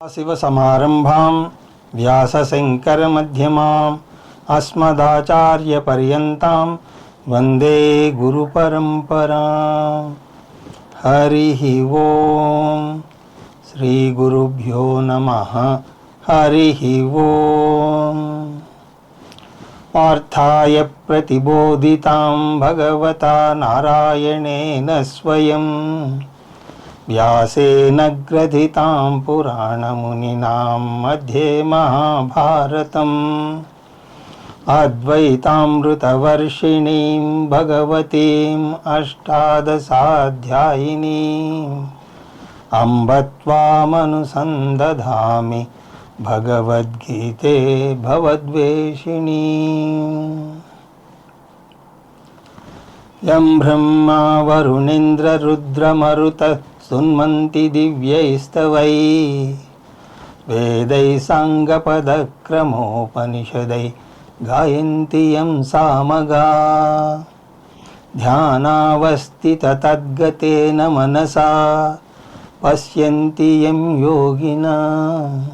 शिवसमारम्भां व्यासशङ्करमध्यमाम् अस्मदाचार्यपर्यन्तां वन्दे गुरुपरम्परां। हरिः ओं श्रीगुरुभ्यो नमः। हरिः ओं। पार्थाय प्रतिबोधितां भगवता नारायणेन स्वयं व्यासेन ग्रथितां पुराणमुनिनां मध्ये महाभारतम् अद्वैतामृतवर्षिणीं भगवतीम् अष्टादशाध्यायिनीम् अम्ब त्वामनुसन्दधामि भगवद्गीते भवद्वेषिणीम्। यं ब्रह्मा वरुणेन्द्ररुद्रमरुतः सुन्वन्ति दिव्यैस्तवैः वेदैः साङ्गपदक्रमोपनिषदैः गायन्ति यं सामगाः। ध्यानावस्थिततद्गतेन मनसा पश्यन्ति यं योगिनः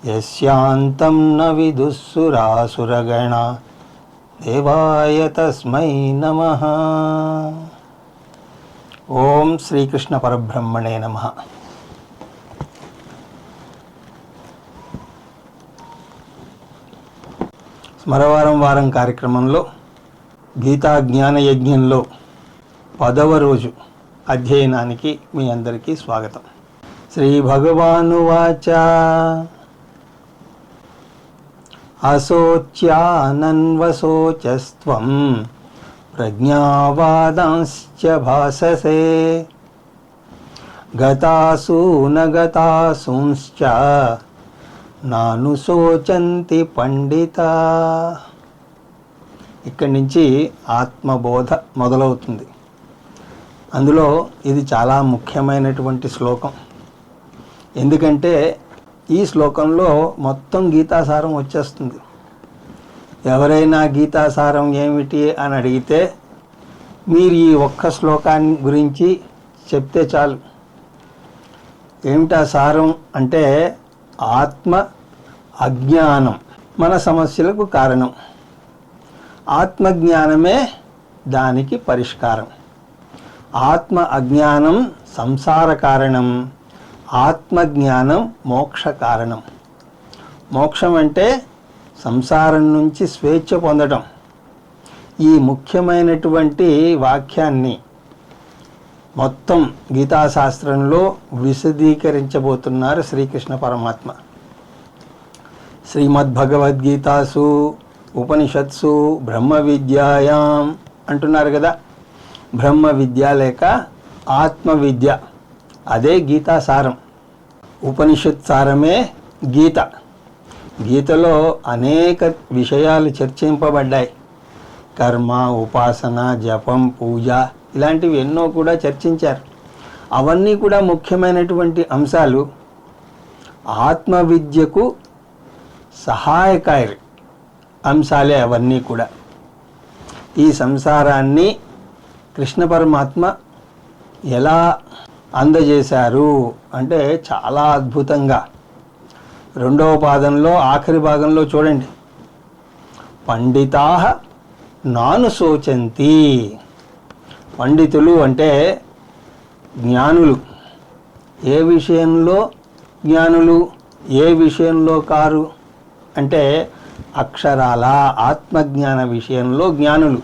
यस्यान्तं न विदुःसुरासुरगणाः देवाय तस्मै नमः। ఓం శ్రీకృష్ణ పరబ్రహ్మణే నమః. స్మరవారం వారం కార్యక్రమంలో గీతా జ్ఞాన యజ్ఞంలో 10వ రోజు అధ్యయనానికి మీ అందరికీ స్వాగతం. శ్రీ భగవానువాచ అశోచ్యానన్వశోచస్త్వం ప్రజ్ఞావాదాంశ్చ భాససే గతాసు నగతాసూంశ్చ నానుశోచంతి పండితా. ఇక్కడి నుంచి ఆత్మబోధ మొదలవుతుంది. అందులో ఇది చాలా ముఖ్యమైనటువంటి శ్లోకం. ఎందుకంటే ఈ శ్లోకంలో మొత్తం గీతాసారం వచ్చేస్తుంది. ఎవరైనా గీతాసారం ఏమిటి అని అడిగితే మీరు ఈ ఒక్క శ్లోకాన్ని గురించి చెప్తే చాలు. ఏమిటా సారం అంటే ఆత్మ అజ్ఞానం మన సమస్యలకు కారణం, ఆత్మజ్ఞానమే దానికి పరిష్కారం. ఆత్మ అజ్ఞానం సంసార కారణం, ఆత్మజ్ఞానం మోక్ష కారణం. మోక్షం అంటే సంసారం నుంచి స్వేచ్ఛ పొందడం. ఈ ముఖ్యమైనటువంటి వాక్యాన్ని మొత్తం గీతాశాస్త్రంలో విశదీకరించబోతున్నారు శ్రీకృష్ణ పరమాత్మ. శ్రీమద్భగవద్గీతాసు ఉపనిషత్సు బ్రహ్మ విద్యాయాం అంటున్నారు కదా. బ్రహ్మ విద్య లేక ఆత్మ విద్య, అదే గీతాసారం. ఉపనిషత్ సారమే గీత. గీతలో అనేక విషయాలు చర్చింపబడ్డాయి. కర్మ, ఉపాసన, జపం, పూజ ఇలాంటివి ఎన్నో కూడా చర్చించారు. అవన్నీ కూడా ముఖ్యమైనటువంటి అంశాలు. ఆత్మ విద్యకు సహాయకారి అంశాలే అవన్నీ కూడా. ఈ సంసారాన్ని కృష్ణ పరమాత్మ ఎలా అందజేశారు అంటే చాలా అద్భుతంగా. 2వ పాదంలో ఆఖరి భాగంలో చూడండి. పండితాః నానుశోచంతి. పండితులు అంటే జ్ఞానులు. ఏ విషయంలో జ్ఞానులు, ఏ విషయంలో కారు అంటే అక్షరాల ఆత్మజ్ఞాన విషయంలో జ్ఞానులు.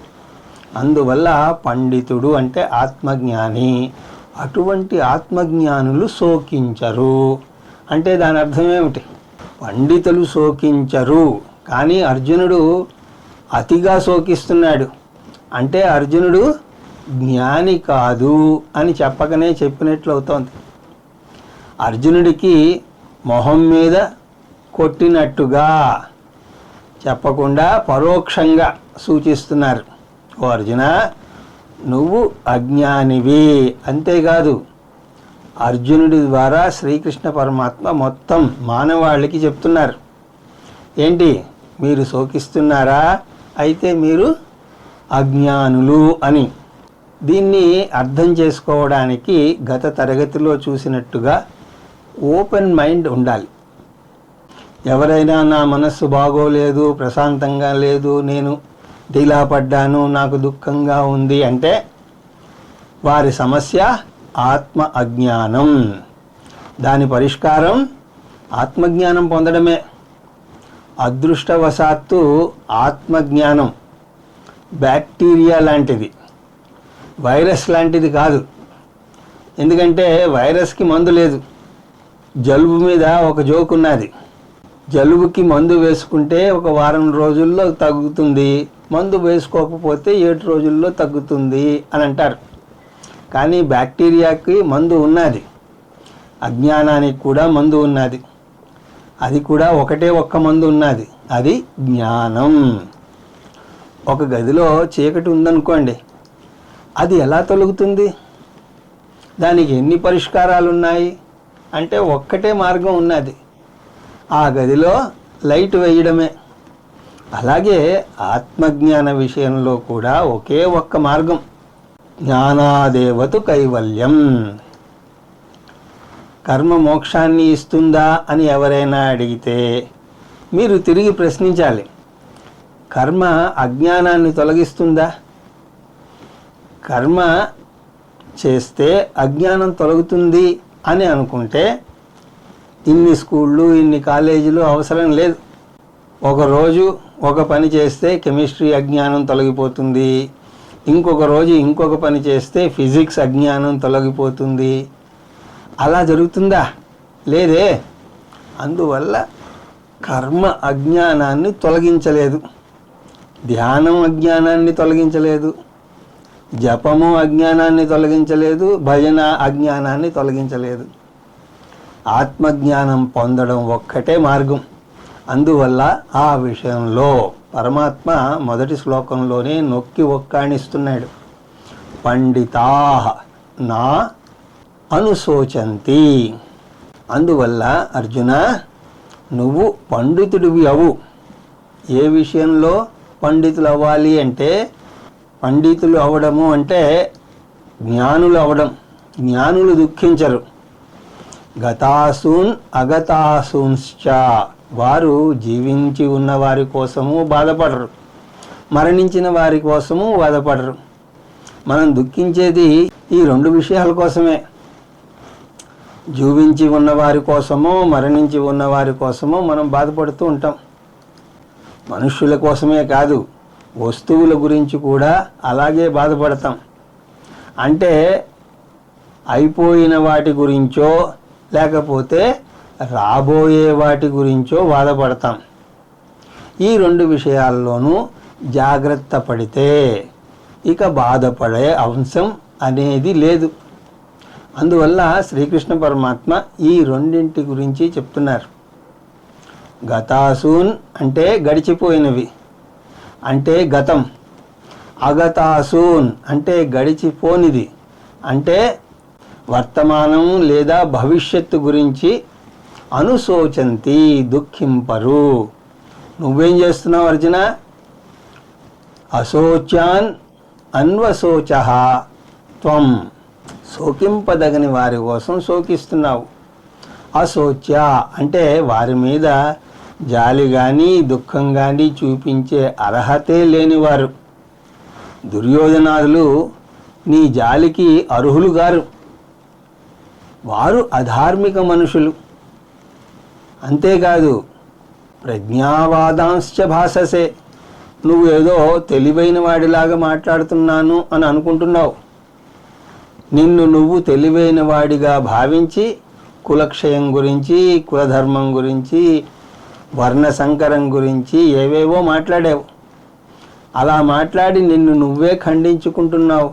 అందువల్ల పండితుడు అంటే ఆత్మజ్ఞాని. అటువంటి ఆత్మజ్ఞానులు శోకించరు అంటే దాని అర్థం ఏమిటి? పండితులు శోకించరు, కానీ అర్జునుడు అతిగా శోకిస్తున్నాడు అంటే అర్జునుడు జ్ఞాని కాదు అని చెప్పకనే చెప్పినట్లు అవుతోంది. అర్జునుడికి మొహం మీద కొట్టినట్టుగా చెప్పకుండా పరోక్షంగా సూచిస్తున్నారు. ఓ అర్జున, నువ్వు అజ్ఞానివి. అంతేకాదు, అర్జునుడి ద్వారా శ్రీకృష్ణ పరమాత్మ మొత్తం మానవాళికి చెప్తున్నారు. ఏంటి, మీరు శోకిస్తున్నారా? అయితే మీరు అజ్ఞానులు అని. దీన్ని అర్థం చేసుకోవడానికి గత తరగతిలో చూసినట్టుగా ఓపెన్ మైండ్ ఉండాలి. ఎవరైనా నా మనస్సు బాగోలేదు, ప్రశాంతంగా లేదు, నేను ఢీలా పడ్డాను, నాకు దుఃఖంగా ఉంది అంటే వారి సమస్య ఆత్మ అజ్ఞానం. దాని పరిష్కారం ఆత్మజ్ఞానం పొందడమే. అదృష్టవశాత్తు ఆత్మజ్ఞానం బ్యాక్టీరియా లాంటిది, వైరస్ లాంటిది కాదు. ఎందుకంటే వైరస్కి మందు లేదు. జలుబు మీద ఒక జోక్ ఉన్నది. జలుబుకి మందు వేసుకుంటే ఒక వారం రోజుల్లో తగ్గుతుంది, మందు వేసుకోకపోతే 7 రోజుల్లో తగ్గుతుంది అని అంటారు. కానీ బ్యాక్టీరియాకి మందు ఉన్నది, అజ్ఞానానికి కూడా మందు ఉన్నది. అది కూడా ఒక్క మందు ఉన్నది, అది జ్ఞానం. ఒక గదిలో చీకటి ఉందనుకోండి, అది ఎలా తొలగుతుంది? దానికి ఎన్ని పరిష్కారాలు ఉన్నాయి అంటే ఒక్కటే మార్గం ఉన్నది, ఆ గదిలో లైట్ వేయడమే. అలాగే ఆత్మజ్ఞాన విషయంలో కూడా ఒకే ఒక్క మార్గం, జ్ఞానాదేవతు కైవల్యం. కర్మ మోక్షాన్ని ఇస్తుందా అని ఎవరైనా అడిగితే మీరు తిరిగి ప్రశ్నించాలి, కర్మ అజ్ఞానాన్ని తొలగిస్తుందా? కర్మ చేస్తే అజ్ఞానం తొలగుతుంది అని అనుకుంటే ఇన్ని స్కూళ్ళు, ఇన్ని కాలేజీలు అవసరం లేదు. ఒకరోజు ఒక పని చేస్తే కెమిస్ట్రీ అజ్ఞానం తొలగిపోతుంది, ఇంకొక రోజు ఇంకొక పని చేస్తే ఫిజిక్స్ అజ్ఞానం తొలగిపోతుంది. అలా జరుగుతుందా? లేదే. అందువల్ల కర్మ అజ్ఞానాన్ని తొలగించలేదు, ధ్యానం అజ్ఞానాన్ని తొలగించలేదు, జపము అజ్ఞానాన్ని తొలగించలేదు, భజన అజ్ఞానాన్ని తొలగించలేదు. ఆత్మజ్ఞానం పొందడం ఒక్కటే మార్గం. అందువల్ల ఆ విషయంలో పరమాత్మ మొదటి శ్లోకంలోనే నొక్కి ఒక్కాణిస్తున్నాడు, పండితాః నా అనుశోచంతి. అందువల్ల అర్జున, నువ్వు పండితుడివి అవు. ఏ విషయంలో పండితులు అవ్వాలి అంటే, పండితులు అవడము అంటే జ్ఞానులు అవడం. జ్ఞానులు దుఃఖించరు. గతాసూన్ అగతాసూంశ్చ, వారు జీవించి ఉన్న వారి కోసము బాధపడరు, మరణించిన వారి కోసము బాధపడరు. మనం దుఃఖించేది ఈ 2 విషయాల కోసమే. జీవించి ఉన్న వారి కోసమో మరణించి ఉన్న వారి కోసమో మనం బాధపడుతూ ఉంటాం. మనుష్యుల కోసమే కాదు, వస్తువుల గురించి కూడా అలాగే బాధపడతాం. అంటే అయిపోయిన వాటి గురించో లేకపోతే రాబోయే వాటి గురించో బాధపడతాం. ఈ 2 విషయాల్లోనూ జాగ్రత్త పడితే ఇక బాధపడే అంశం అనేది లేదు. అందువల్ల శ్రీకృష్ణ పరమాత్మ ఈ 2 గురించి చెప్తున్నారు. గతాసూన్ అంటే గడిచిపోయినవి, అంటే గతం. అగతాసూన్ అంటే గడిచిపోనిది, అంటే వర్తమానం లేదా భవిష్యత్తు గురించి అనుశోచంతి, దుఃఖింపరు. నువ్వేం చేస్తున్నావు అర్జున? అశోచాన్ అన్వశోచః త్వం, శోకింపదగని వారి కోసం శోకిస్తున్నావు. అశోచ్య అంటే వారి మీద జాలి కానీ దుఃఖం కానీ చూపించే అర్హతే లేనివారు. దుర్యోధనాదులు నీ జాలికి అర్హులు గారు. వారు అధార్మిక మనుషులు. అంతేకాదు ప్రజ్ఞావాదాంశ్చ భాససే, నువ్వు ఏదో తెలివైన వాడిలాగా మాట్లాడుతున్నాను అని అనుకుంటున్నావు. నిన్ను నువ్వు తెలివైన వాడిగా భావించి కులక్షయం గురించి, కులధర్మం గురించి, వర్ణ సంకరం గురించి ఏవేవో మాట్లాడావు. అలా మాట్లాడి నిన్ను నువ్వే ఖండించుకుంటున్నావు.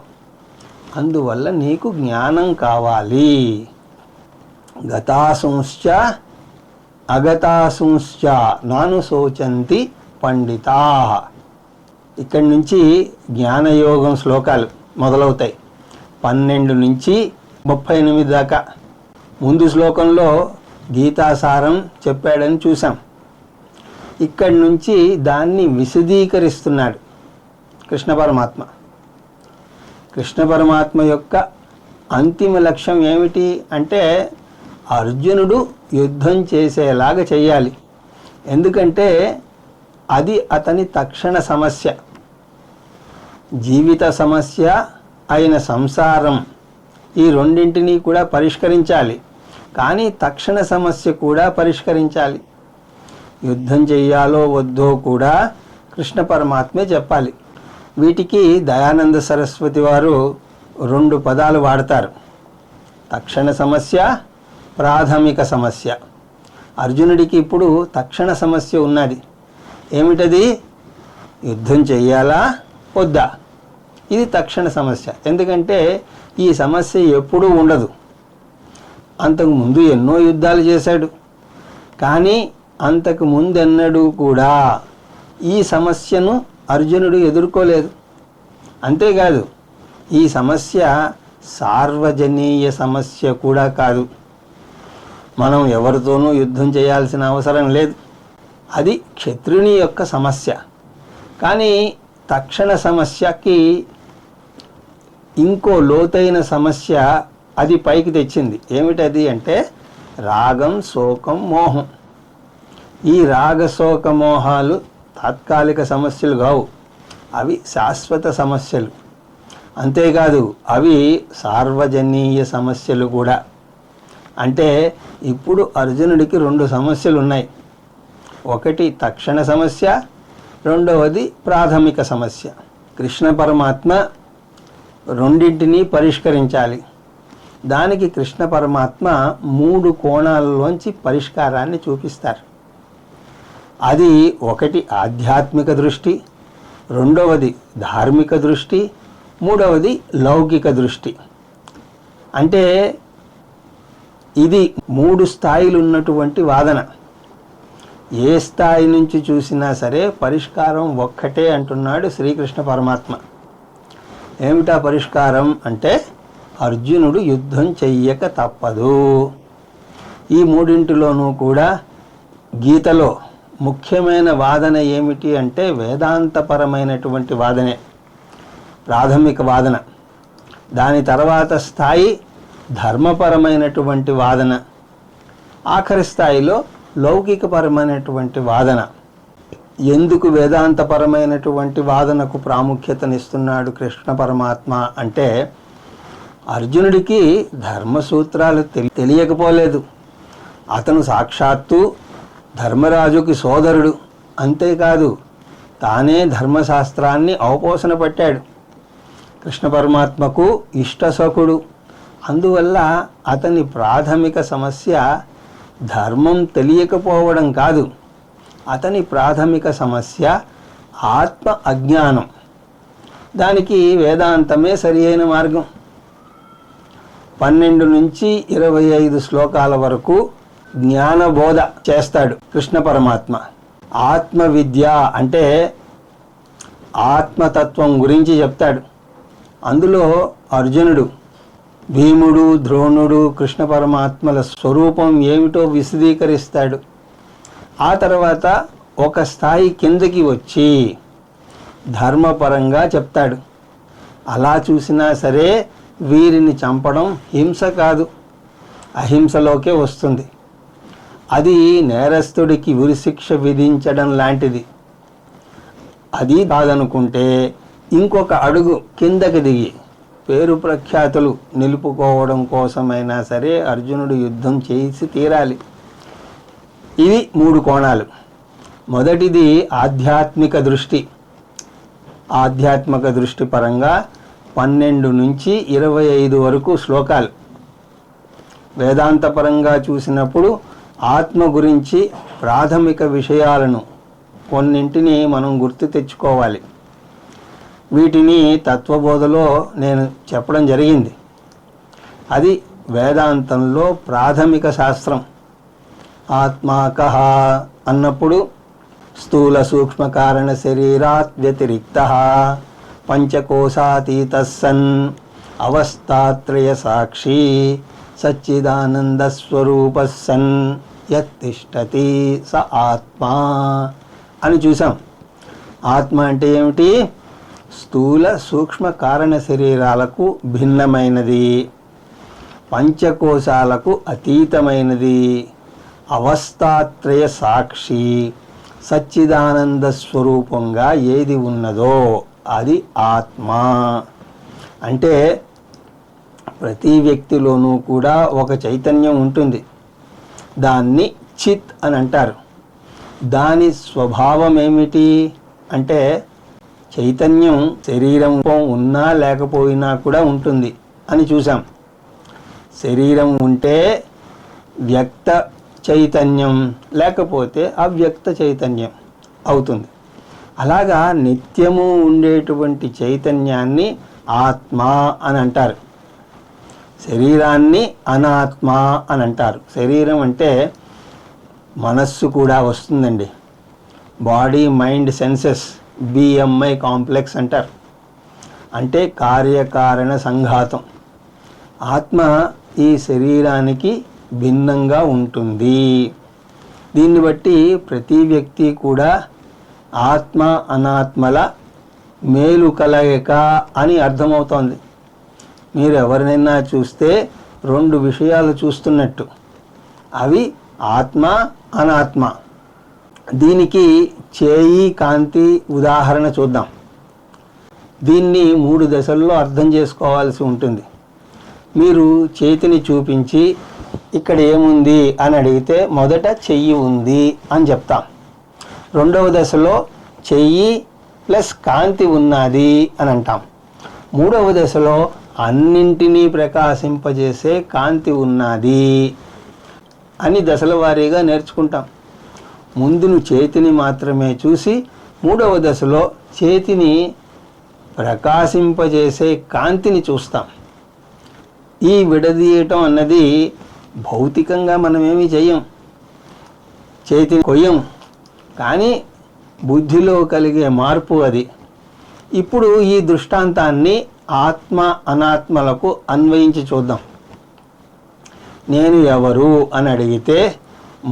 అందువల్ల నీకు జ్ఞానం కావాలి. గతాసంశ్చ అగతాసంశ్చ నాను శోచంతి పండితాః. ఇక్కడి నుంచి జ్ఞానయోగం శ్లోకాలు మొదలవుతాయి. 12 నుంచి 38 దాకా. ముందు శ్లోకంలో గీతాసారం చెప్పాడని చూసాం. ఇక్కడి నుంచి దాన్ని విశదీకరిస్తున్నాడు కృష్ణ పరమాత్మ. కృష్ణ పరమాత్మ యొక్క అంతిమ లక్ష్యం ఏమిటి అంటే అర్జునుడు యుద్ధం చేసేలాగా చెయ్యాలి. ఎందుకంటే అది అతని తక్షణ సమస్య. జీవిత సమస్య అయిన సంసారం, ఈ రెండింటినీ కూడా పరిష్కరించాలి. కానీ తక్షణ సమస్య కూడా పరిష్కరించాలి. యుద్ధం చెయ్యాలో వద్దో కూడా కృష్ణ పరమాత్మే చెప్పాలి. వీటికి దయానంద సరస్వతి వారు 2 పదాలు వాడతారు: తక్షణ సమస్య, ప్రాథమిక సమస్య. అర్జునుడికి ఇప్పుడు తక్షణ సమస్య ఉన్నది. ఏమిటది? యుద్ధం చెయ్యాలా వద్దా? ఇది తక్షణ సమస్య. ఎందుకంటే ఈ సమస్య ఎప్పుడూ ఉండదు. అంతకుముందు ఎన్నో యుద్ధాలు చేశాడు, కానీ అంతకు ముందెన్నడూ కూడా ఈ సమస్యను అర్జునుడు ఎదుర్కోలేదు. అంతేకాదు, ఈ సమస్య సార్వజనీయ సమస్య కూడా కాదు. మనం ఎవరితోనూ యుద్ధం చేయాల్సిన అవసరం లేదు. అది క్షత్రుని యొక్క సమస్య. కానీ తక్షణ సమస్యకి ఇంకో లోతైన సమస్య అది పైకి తెచ్చింది. ఏమిటది అంటే రాగం, శోకం, మోహం. ఈ రాగ, శోక, మోహాలు తాత్కాలిక సమస్యలు కావు, అవి శాశ్వత సమస్యలు. అంతేకాదు, అవి సార్వజనీయ సమస్యలు కూడా. అంటే ఇప్పుడు అర్జునుడికి 2 సమస్యలు ఉన్నాయి. ఒకటి తక్షణ సమస్య, రెండవది ప్రాథమిక సమస్య. కృష్ణ పరమాత్మ రెండింటినీ పరిష్కరించాలి. దానికి కృష్ణ పరమాత్మ 3 కోణాలలోంచి పరిష్కారాన్ని చూపిస్తారు. అది ఒకటి ఆధ్యాత్మిక దృష్టి, రెండవది ధార్మిక దృష్టి, మూడవది లౌకిక దృష్టి. అంటే ఇది 3 స్థాయిలు ఉన్నటువంటి వాదన. ఏ స్థాయి నుంచి చూసినా సరే పరిష్కారం ఒక్కటే అంటున్నాడు శ్రీకృష్ణ పరమాత్మ. ఏమిటా పరిష్కారం అంటే అర్జునుడు యుద్ధం చెయ్యక తప్పదు. ఈ మూడింటిలోనూ కూడా గీతలో ముఖ్యమైన వాదన ఏమిటి అంటే వేదాంతపరమైనటువంటి వాదనే ప్రాథమిక వాదన. దాని తర్వాత స్థాయి ధర్మపరమైనటువంటి వాదన, ఆఖరి స్థాయిలో లౌకికపరమైనటువంటి వాదన. ఎందుకు వేదాంతపరమైనటువంటి వాదనకు ప్రాముఖ్యతనిస్తున్నాడు కృష్ణ పరమాత్మ అంటే అర్జునుడికి ధర్మసూత్రాలు తెలియకపోలేదు. అతను సాక్షాత్తు ధర్మరాజుకి సోదరుడు. అంతేకాదు, తానే ధర్మశాస్త్రాన్ని అవపోసన పట్టాడు. కృష్ణ పరమాత్మకు ఇష్టసఖుడు. అందువల్ల అతని ప్రాథమిక సమస్య ధర్మం తెలియకపోవడం కాదు, అతని ప్రాథమిక సమస్య ఆత్మ అజ్ఞానం. దానికి వేదాంతమే సరి అయిన మార్గం. 12 నుంచి 25 శ్లోకాల వరకు జ్ఞానబోధ చేస్తాడు కృష్ణ పరమాత్మ. ఆత్మ విద్య అంటే ఆత్మతత్వం గురించి చెప్తాడు. అందులో అర్జునుడు, భీముడు, ద్రోణుడు కృష్ణ పరమాత్మల స్వరూపం ఏమిటో విశదీకరిస్తాడు. ఆ తర్వాత ఒక స్థాయి కిందకి వచ్చి ధర్మపరంగా చెప్తాడు. అలా చూసినా సరే వీరిని చంపడం హింస కాదు, అహింసలోకే వస్తుంది. అది నేరస్తుడికి ఉరిశిక్ష విధించడం లాంటిది. అది కాదనుకుంటే ఇంకొక అడుగు కిందకి దిగి పేరు ప్రఖ్యాతులు నిలుపుకోవడం కోసమైనా సరే అర్జునుడు యుద్ధం చేసి తీరాలి. ఇవి 3 కోణాలు. మొదటిది ఆధ్యాత్మిక దృష్టి. ఆధ్యాత్మిక దృష్టి పరంగా 12 నుంచి 25 వరకు శ్లోకాలు. వేదాంతపరంగా చూసినప్పుడు ఆత్మ గురించి ప్రాథమిక విషయాలను కొన్నింటిని మనం గుర్తు తెచ్చుకోవాలి. వీటిని తత్వబోధలో నేను చెప్పడం జరిగింది. అది వేదాంతంలో ప్రాథమిక శాస్త్రం. ఆత్మాకః అన్నప్పుడు స్థూల సూక్ష్మ కారణ శరీరాత్ వ్యతిరిక్తః పంచకోశాతీతః సన్ అవస్థాత్రయ సాక్షి సచ్చిదానంద స్వరూపః సన్ యత్తిష్టతి స ఆత్మా అని చూసాం. ఆత్మ అంటే ఏమిటి? స్థూల సూక్ష్మ కారణ శరీరాలకు భిన్నమైనది. పంచకోశాలకు అతీతమైనది, అవస్థాత్రయ సాక్షి, సచ్చిదానంద స్వరూపంగా ఏది ఉన్నదో అది ఆత్మ. అంటే ప్రతి వ్యక్తిలోనూ కూడా ఒక చైతన్యం ఉంటుంది. దాన్ని చిత్ అని అంటారు. దాని స్వభావం ఏమిటి అంటే చైతన్యం శరీరం ఉన్నా లేకపోయినా కూడా ఉంటుంది అని చూసాం. శరీరం ఉంటే వ్యక్త చైతన్యం, లేకపోతే అవ్యక్త చైతన్యం అవుతుంది. అలాగా నిత్యము ఉండేటువంటి చైతన్యాన్ని ఆత్మ అని అంటారు. శరీరాన్ని అనాత్మ అని అంటారు. శరీరం అంటే మనస్సు కూడా వస్తుందండి. Body mind senses, BMI complex అంటారు. అంటే కార్యకారణ సంఘాతం. ఆత్మ ఈ శరీరానికి భిన్నంగా ఉంటుంది. దీన్ని బట్టి ప్రతి వ్యక్తి కూడా ఆత్మ అనాత్మల మేలు కలయిక అని అర్థమవుతోంది. మీరు ఎవరినైనా చూస్తే రెండు విషయాలు చూస్తున్నట్టు. అవి ఆత్మ అనాత్మ. దీనికి చేయి కాంతి ఉదాహరణ చూద్దాం. దీన్ని 3 దశల్లో అర్థం చేసుకోవాల్సి ఉంటుంది. మీరు చేతిని చూపించి ఇక్కడ ఏముంది అని అడిగితే మొదట చెయ్యి ఉంది అని చెప్తాం. రెండవ దశలో చెయ్యి ప్లస్ కాంతి ఉన్నది అని అంటాం. మూడవ దశలో అన్నింటినీ ప్రకాశింపజేసే కాంతి ఉన్నది అని దశల వారీగా నేర్చుకుంటాం. ముందును చేతిని మాత్రమే చూసి మూడవ దశలో చేతిని ప్రకాశింపజేసే కాంతిని చూస్తాం. ఈ విడదీయటం అన్నది భౌతికంగా మనమేమీ చెయ్యం, చేతిని కొయ్యం, కానీ బుద్ధిలో కలిగే మార్పు అది. ఇప్పుడు ఈ దృష్టాంతాన్ని ఆత్మ అనాత్మలకు అన్వయించి చూద్దాం. నేను ఎవరు అని అడిగితే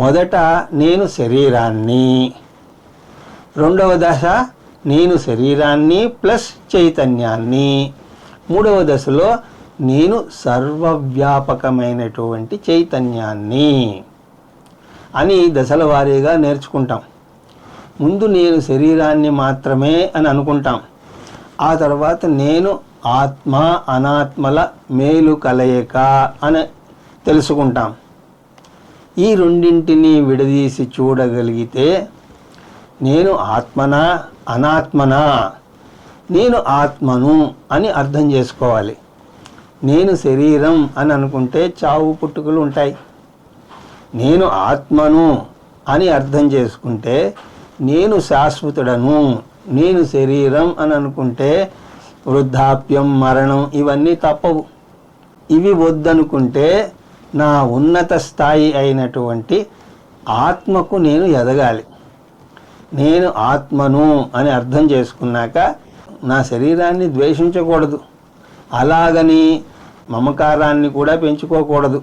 మొదట నేను శరీరాన్ని, రెండవ దశ నేను శరీరాన్ని ప్లస్ చైతన్యాన్ని, మూడవ దశలో నేను సర్వవ్యాపకమైనటువంటి చైతన్యాన్ని అని దశల వారీగా నేర్చుకుంటాం. ముందు నేను శరీరాన్ని మాత్రమే అని అనుకుంటాం. ఆ తర్వాత నేను ఆత్మ అనాత్మల మేలు కలయిక అని తెలుసుకుంటాం. ఈ రెండింటినీ విడదీసి చూడగలిగితే నేను ఆత్మనా అనాత్మనా, నేను ఆత్మను అని అర్థం చేసుకోవాలి. నేను శరీరం అని అనుకుంటే చావు పుట్టుకలు ఉంటాయి. నేను ఆత్మను అని అర్థం చేసుకుంటే నేను శాశ్వతుడను. నేను శరీరం అని అనుకుంటే వృద్ధాప్యం, మరణం ఇవన్నీ తప్పవు. ఇవి వద్దనుకుంటే నా ఉన్నత స్థాయి అయినటువంటి ఆత్మకు నేను ఎదగాలి. నేను ఆత్మను అని అర్థం చేసుకున్నాక నా శరీరాన్ని ద్వేషించకూడదు, అలాగని మమకారాన్ని కూడా పెంచుకోకూడదు.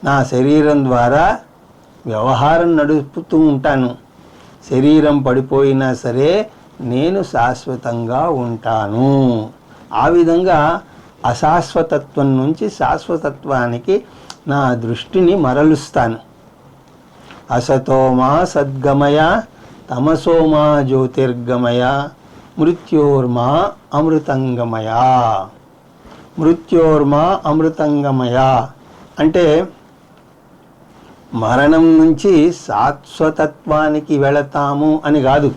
నా శరీరం ద్వారా వ్యవహారం నడుపుతూ ఉంటాను. శరీరం పడిపోయినా సరే నేను శాశ్వతంగా ఉంటాను. ఆ విధంగా అశాశ్వతత్వం నుంచి శాశ్వతత్వానికి నా దృష్టిని మరలుస్తాను. అసతోమా సద్గమయ తమసోమా జ్యోతిర్గమయ మృత్యోర్మా అమృతంగమయ. మృత్యోర్మా అమృతంగమయ అంటే మరణం నుంచి శాశ్వతత్వానికి వెళతాము అని కాదు.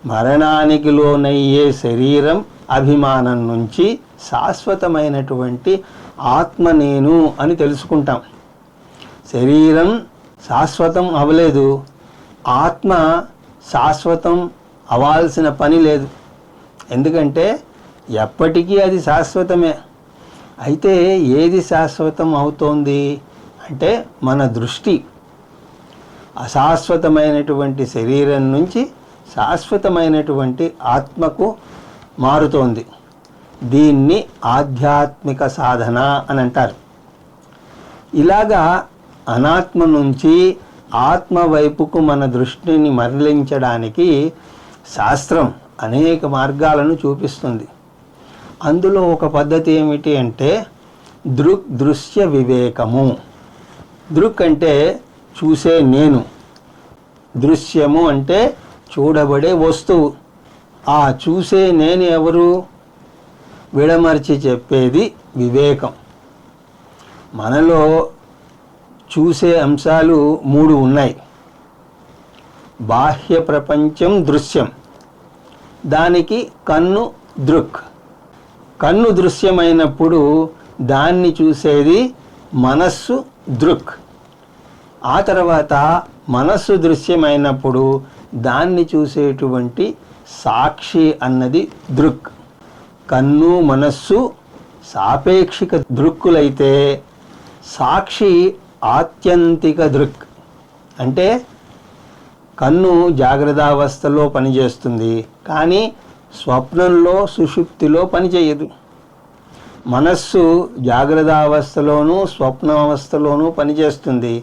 మరణానికి లోనయ్యే శరీరం అభిమానం నుంచి శాశ్వతమైనటువంటి ఆత్మ నేను అని తెలుసుకుంటాం. శరీరం శాశ్వతం అవ్వలేదు, ఆత్మ శాశ్వతం అవ్వాల్సిన పని లేదు. ఎందుకంటే ఎప్పటికీ అది శాశ్వతమే. అయితే ఏది శాశ్వతం అవుతోంది అంటే మన దృష్టి అశాశ్వతమైనటువంటి శరీరం నుంచి శాశ్వతమైనటువంటి ఆత్మకు మారుతోంది. దీన్ని ఆధ్యాత్మిక సాధన అని అంటారు. ఇలాగా అనాత్మ నుంచి ఆత్మ వైపుకు మన దృష్టిని మరలించడానికి శాస్త్రం అనేక మార్గాలను చూపిస్తుంది. అందులో ఒక పద్ధతి ఏమిటి అంటే దృక్ దృశ్య వివేకము. దృక్ అంటే చూసే నేను, దృశ్యము అంటే చూడబడే వస్తువు. ఆ చూసే నేను ఎవరు? విడమర్చి చెప్పేది వివేకం. మనలో చూసే అంశాలు 3 ఉన్నాయి. బాహ్య ప్రపంచం దృశ్యం, దానికి కన్ను దృక్. కన్ను దృశ్యమైనప్పుడు దాన్ని చూసేది మనస్సు దృక్. ఆ తర్వాత మనస్సు దృశ్యమైనప్పుడు దాన్ని చూసేటువంటి సాక్షి అన్నది దృక్. కన్ను మనస్సు సాపేక్షిక దృక్కులైతే సాక్షి ఆత్యంతిక దృక్. అంటే కన్ను జాగ్రత్తావస్థలో పనిచేస్తుంది, కానీ స్వప్నంలో సుషుప్తిలో పనిచేయదు. మనస్సు జాగ్రత్తావస్థలోనూ స్వప్నావస్థలోనూ పనిచేస్తుంది,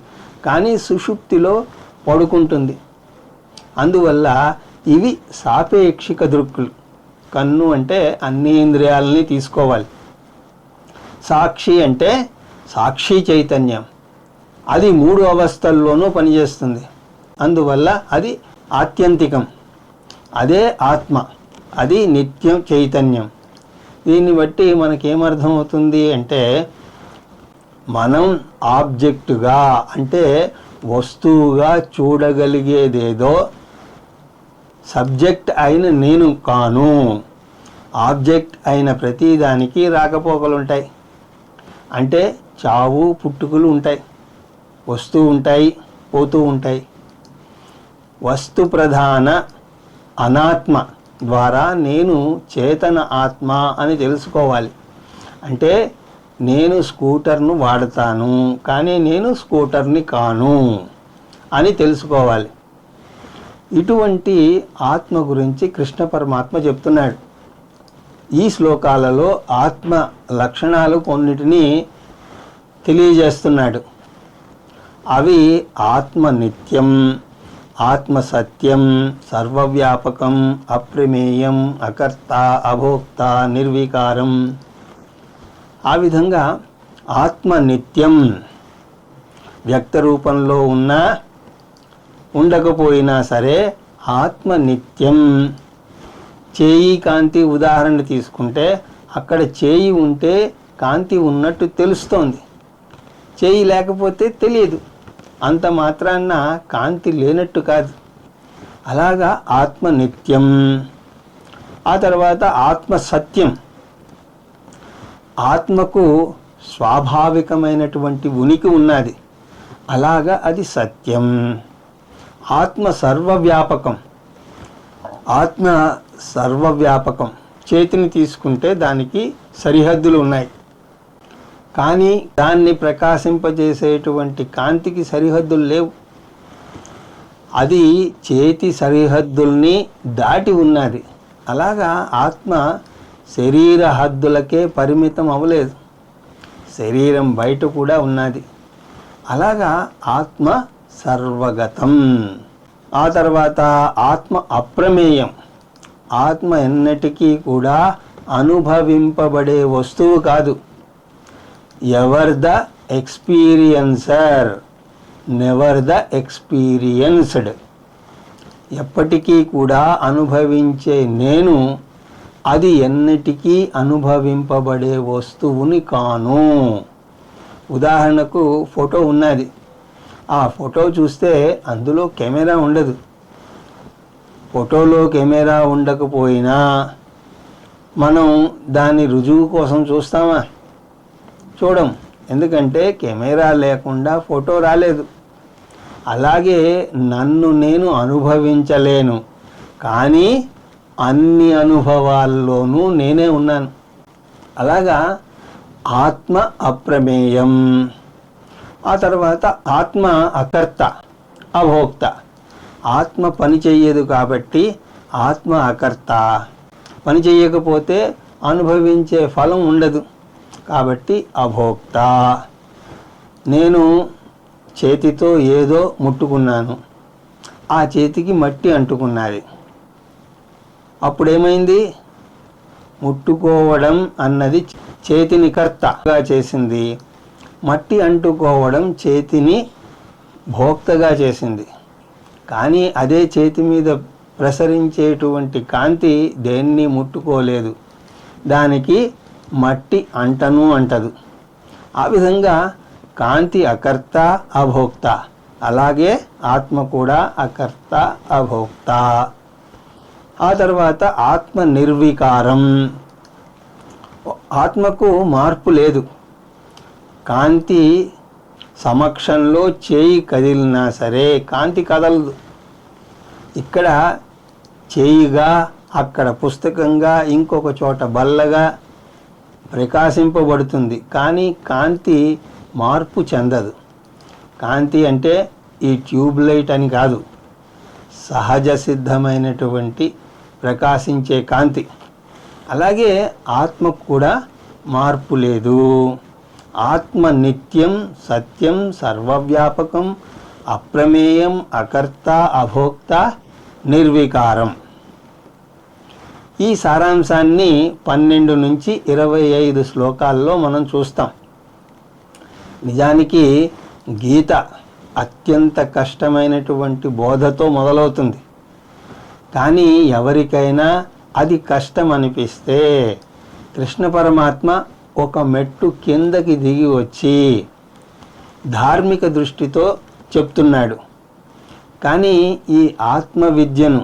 కానీ సుషుప్తిలో పడుకుంటుంది. అందువల్ల ఇవి సాపేక్షిక దృక్కులు. కన్ను అంటే అన్ని ఇంద్రియాలని తీసుకోవాలి. సాక్షి అంటే సాక్షి చైతన్యం, అది 3 అవస్థల్లోనూ పనిచేస్తుంది. అందువల్ల అది ఆత్యంతికం. అదే ఆత్మ, అది నిత్యం చైతన్యం. దీన్ని బట్టి మనకేమర్థమవుతుంది అంటే, మనం ఆబ్జెక్టుగా అంటే వస్తువుగా చూడగలిగేదేదో సబ్జెక్ట్ అయిన నేను కాను. ఆబ్జెక్ట్ అయిన ప్రతిదానికి రాకపోకలుంటాయి. అంటే చావు పుట్టుకలు ఉంటాయి, వస్తూ ఉంటాయి, పోతూ ఉంటాయి. వస్తు ప్రధాన అనాత్మ ద్వారా నేను చేతన ఆత్మ అని తెలుసుకోవాలి. అంటే నేను స్కూటర్ను వాడతాను, కానీ నేను స్కూటర్ని కాను అని తెలుసుకోవాలి. ఇటువంటి ఆత్మ గురించి కృష్ణ పరమాత్మ చెప్తున్నాడు. ఈ శ్లోకాలలో ఆత్మ లక్షణాలు కొన్నిటిని తెలియజేస్తున్నాడు. అవి ఆత్మ నిత్యం, ఆత్మ సత్యం, సర్వవ్యాపకం, అప్రమేయం, అకర్త, అభోక్త, నిర్వికారం. ఆ విధంగా ఆత్మ నిత్యం, వ్యక్త రూపంలో ఉన్నా ఉండకపోయినా సరే ఆత్మ నిత్యం. చేయి కాంతి ఉదాహరణ తీసుకుంటే అక్కడ చేయి ఉంటే కాంతి ఉన్నట్టు తెలుస్తోంది, చేయి లేకపోతే తెలియదు. అంత మాత్రాన్న కాంతి లేనట్టు కాదు. అలాగా ఆత్మ నిత్యం. ఆ తర్వాత ఆత్మ సత్యం. ఆత్మకు స్వాభావికమైనటువంటి ఉనికి ఉన్నది, అలాగా అది సత్యం. ఆత్మ సర్వవ్యాపకం. ఆత్మ సర్వవ్యాపకం. చేతిని తీసుకుంటే దానికి సరిహద్దులు ఉన్నాయి, కానీ దాన్ని ప్రకాశింపజేసేటువంటి కాంతికి సరిహద్దులు లేవు. అది చేతి సరిహద్దుల్ని దాటి ఉన్నది. అలాగా ఆత్మ శరీర హద్దులకే పరిమితం అవ్వలేదు, శరీరం బయట కూడా ఉన్నది. అలాగా ఆత్మ సర్వగతం. ఆ తర్వాత ఆత్మ అప్రమేయం. ఆత్మ ఎన్నటికీ కూడా అనుభవింపబడే వస్తువు కాదు. Ever the experiencer, never the experienced. ఎప్పటికీ కూడా అనుభవించే నేను, అది ఎన్నటికీ అనుభవింపబడే వస్తువుని కాను. ఉదాహరణకు ఫోటో ఉన్నది, ఆ ఫోటో చూస్తే అందులో కెమెరా ఉండదు. ఫోటోలో కెమెరా ఉండకపోయినా మనం దాని రుజువు కోసం చూస్తామా? చూడం, ఎందుకంటే కెమెరా లేకుండా ఫోటో రాలేదు. అలాగే నన్ను నేను అనుభవించలేను, కానీ అన్ని అనుభవాల్లోనూ నేనే ఉన్నాను. అలాగా ఆత్మ అప్రమేయం. ఆ తర్వాత ఆత్మ అకర్త, అభోక్త. ఆత్మ పని చెయ్యదు కాబట్టి ఆత్మ అకర్త. పని చెయ్యకపోతే అనుభవించే ఫలం ఉండదు కాబట్టి అభోక్త. నేను చేతితో ఏదో ముట్టుకున్నాను, ఆ చేతికి మట్టి అంటుకున్నది. అప్పుడేమైంది? ముట్టుకోవడం అన్నది చేతిని కర్తగా చేసింది, మట్టి అంటుకోవడం చేతిని భోక్తగా చేసింది. కానీ అదే చేతి మీద ప్రసరించేటువంటి కాంతి దేన్ని ముట్టుకోలేదు, దానికి మట్టి అంటను అంటదు. ఆ విధంగా కాంతి అకర్త అభోక్త, అలాగే ఆత్మ కూడా అకర్త అభోక్త. ఆ తర్వాత ఆత్మ నిర్వికారం. ఆత్మకు మార్పు లేదు. కాంతి సమక్షంలో చేయి కదిలినా సరే కాంతి కదలదు. ఇక్కడ చేయిగా, అక్కడ పుస్తకంగా, ఇంకొక చోట బల్లగా ప్రకాశింపబడుతుంది. కానీ కాంతి మార్పు చెందదు. కాంతి అంటే ఈ ట్యూబ్ లైట్ అని కాదు, సహజ సిద్ధమైనటువంటి ప్రకాశించే కాంతి. అలాగే ఆత్మకు కూడా మార్పు లేదు. ఆత్మ నిత్యం, సత్యం, సర్వవ్యాపకం, అప్రమేయం, అకర్త అభోక్త, నిర్వికారం. ఈ సారాంశాన్ని 12 నుంచి 25 శ్లోకాల్లో మనం చూస్తాం. నిజానికి గీత అత్యంత కష్టమైనటువంటి బోధతో మొదలవుతుంది. కానీ ఎవరికైనా అది కష్టం అనిపిస్తే కృష్ణ పరమాత్మ ఒక మెట్టు కిందకి దిగి వచ్చి ధార్మిక దృష్టితో చెప్తున్నాడు. కానీ ఈ ఆత్మ విద్యను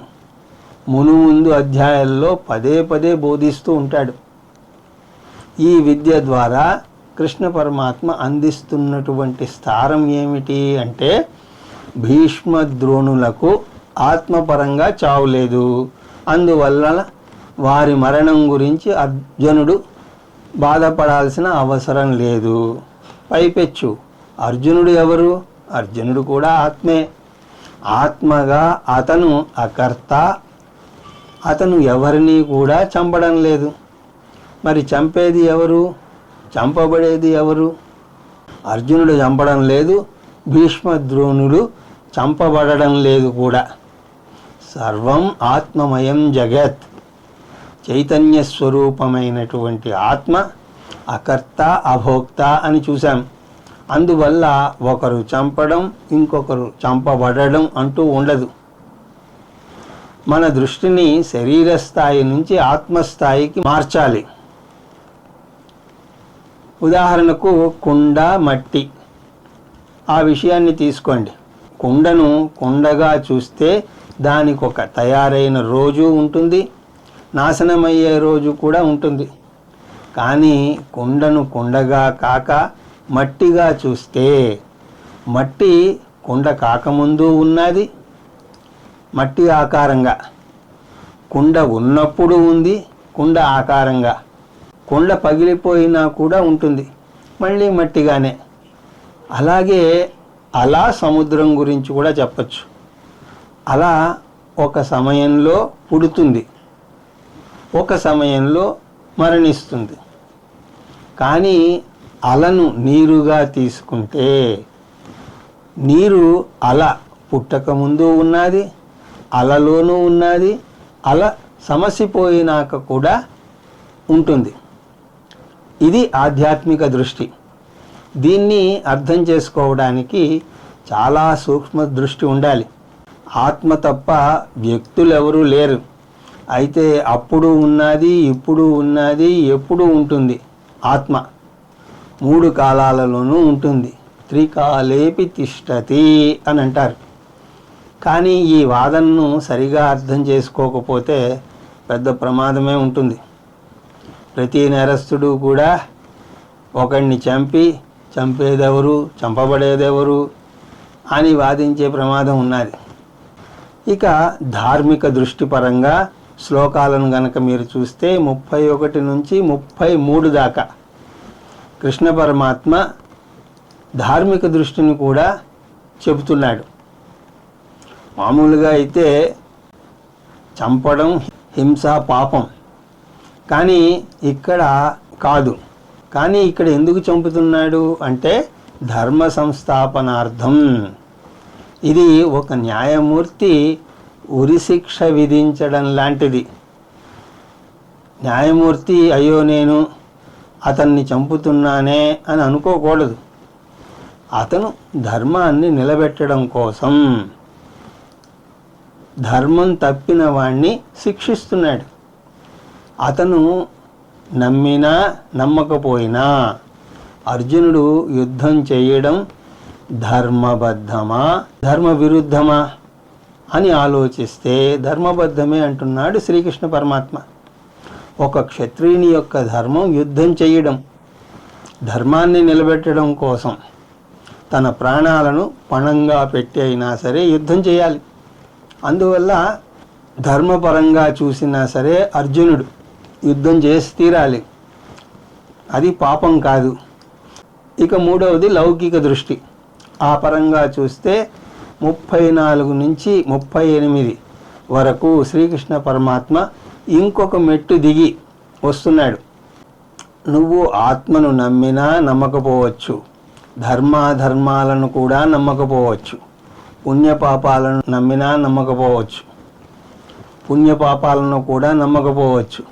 మునుముందు అధ్యాయాల్లో పదే పదే బోధిస్తూ ఉంటాడు. ఈ విద్య ద్వారా కృష్ణ పరమాత్మ అందిస్తున్నటువంటి సారం ఏమిటి అంటే, భీష్మ ద్రోణులకు ఆత్మపరంగా చావు లేదు, అందువల్ల వారి మరణం గురించి అర్జునుడు బాధపడాల్సిన అవసరం లేదు. పైపెచ్చు అర్జునుడు ఎవరు? అర్జునుడు కూడా ఆత్మే. ఆత్మగా అతను అకర్త, అతను ఎవరిని కూడా చంపడం లేదు. మరి చంపేది ఎవరు? చంపబడేది ఎవరు? అర్జునుడు చంపడం లేదు, భీష్మద్రోణుడు చంపబడడం లేదు కూడా. సర్వం ఆత్మమయం జగత్, చైతన్య స్వరూపమైనటువంటి ఆత్మ అకర్త అభోక్త అని చూశాం. అందువల్ల ఒకరు చంపడం, ఇంకొకరు చంపబడడం అంటూ ఉండదు. మన దృష్టిని శరీర స్థాయి నుంచి ఆత్మస్థాయికి మార్చాలి. ఉదాహరణకు కుండ, మట్టి, ఆ విషయాన్ని తీసుకోండి. కుండను కుండగా చూస్తే దానికి ఒక తయారైన రోజు ఉంటుంది, నాశనమయ్యే రోజు కూడా ఉంటుంది. కానీ కుండను కుండగా కాక మట్టిగా చూస్తే మట్టి కుండ కాకముందు ఉన్నది, మట్టి ఆకారంగా. కుండ ఉన్నప్పుడు ఉంది, కుండ ఆకారంగా. కుండ పగిలిపోయినా కూడా ఉంటుంది, మళ్ళీ మట్టిగానే. అలాగే అలా సముద్రం గురించి కూడా చెప్పచ్చు. అలా ఒక సమయంలో పుడుతుంది, ఒక సమయంలో మరణిస్తుంది. కానీ అలను నీరుగా తీసుకుంటే, నీరు అల పుట్టకముందు ఉన్నది, అలలోనూ ఉన్నది, అల సమసిపోయినాక కూడా ఉంటుంది. ఇది ఆధ్యాత్మిక దృష్టి. దీన్ని అర్థం చేసుకోవడానికి చాలా సూక్ష్మ దృష్టి ఉండాలి. ఆత్మ తప్ప వ్యక్తులెవరూ లేరు. అయితే అప్పుడు ఉన్నది, ఇప్పుడు ఉన్నది, ఎప్పుడు ఉంటుంది. ఆత్మ 3 కాలాలలోనూ ఉంటుంది. త్రికాలేపి తిష్టతి అని అంటారు. కానీ ఈ వాదనను సరిగా అర్థం చేసుకోకపోతే పెద్ద ప్రమాదమే ఉంటుంది. ప్రతి నేరస్తుడు కూడా ఒకడిని చంపి, చంపేదెవరు, చంపబడేదెవరు అని వాదించే ప్రమాదం ఉన్నది. ఇక ధార్మిక దృష్టి పరంగా శ్లోకాలను గనక మీరు చూస్తే 31 నుంచి 33 దాకా కృష్ణ పరమాత్మ ధార్మిక దృష్టిని కూడా చెబుతున్నాడు. మామూలుగా అయితే చంపడం హింస పాపం, కానీ ఇక్కడ కాదు. కానీ ఇక్కడ ఎందుకు చంపుతున్నాడు అంటే ధర్మ సంస్థాపనార్థం. ఇది ఒక న్యాయమూర్తి ఉరిశిక్ష విధించడం లాంటిది. న్యాయమూర్తి అయ్యో నేను అతన్ని చంపుతున్నానే అని అనుకోకూడదు. అతను ధర్మాన్ని నిలబెట్టడం కోసం ధర్మం తప్పిన వాణ్ణి శిక్షిస్తున్నాడు. అతను నమ్మినా నమ్మకపోయినా అర్జునుడు యుద్ధం చేయడం ధర్మబద్ధమా ధర్మ విరుద్ధమా అని ఆలోచిస్తే ధర్మబద్ధమే అంటున్నాడు శ్రీకృష్ణ పరమాత్మ. ఒక క్షత్రియుని యొక్క ధర్మం యుద్ధం చేయడం, ధర్మాన్ని నిలబెట్టడం కోసం తన ప్రాణాలను పణంగా పెట్టి అయినా సరే యుద్ధం చేయాలి. అందువల్ల ధర్మపరంగా చూసినా సరే అర్జునుడు యుద్ధం చేసి తీరాలి. అది పాపం కాదు. ఇక మూడవది లౌకిక దృష్టి. ఆ పరంగా చూస్తే 34 నుంచి 38 వరకు శ్రీకృష్ణ పరమాత్మ ఇంకొక మెట్టు దిగి వస్తున్నాడు. నువ్వు ఆత్మను నమ్మినా నమ్మకపోవచ్చు, ధర్మాధర్మాలను కూడా నమ్మకపోవచ్చు, పుణ్యపాపాలను నమ్మినా నమ్మకపోవచ్చు, పుణ్యపాపాలను కూడా నమ్మకపోవచ్చు.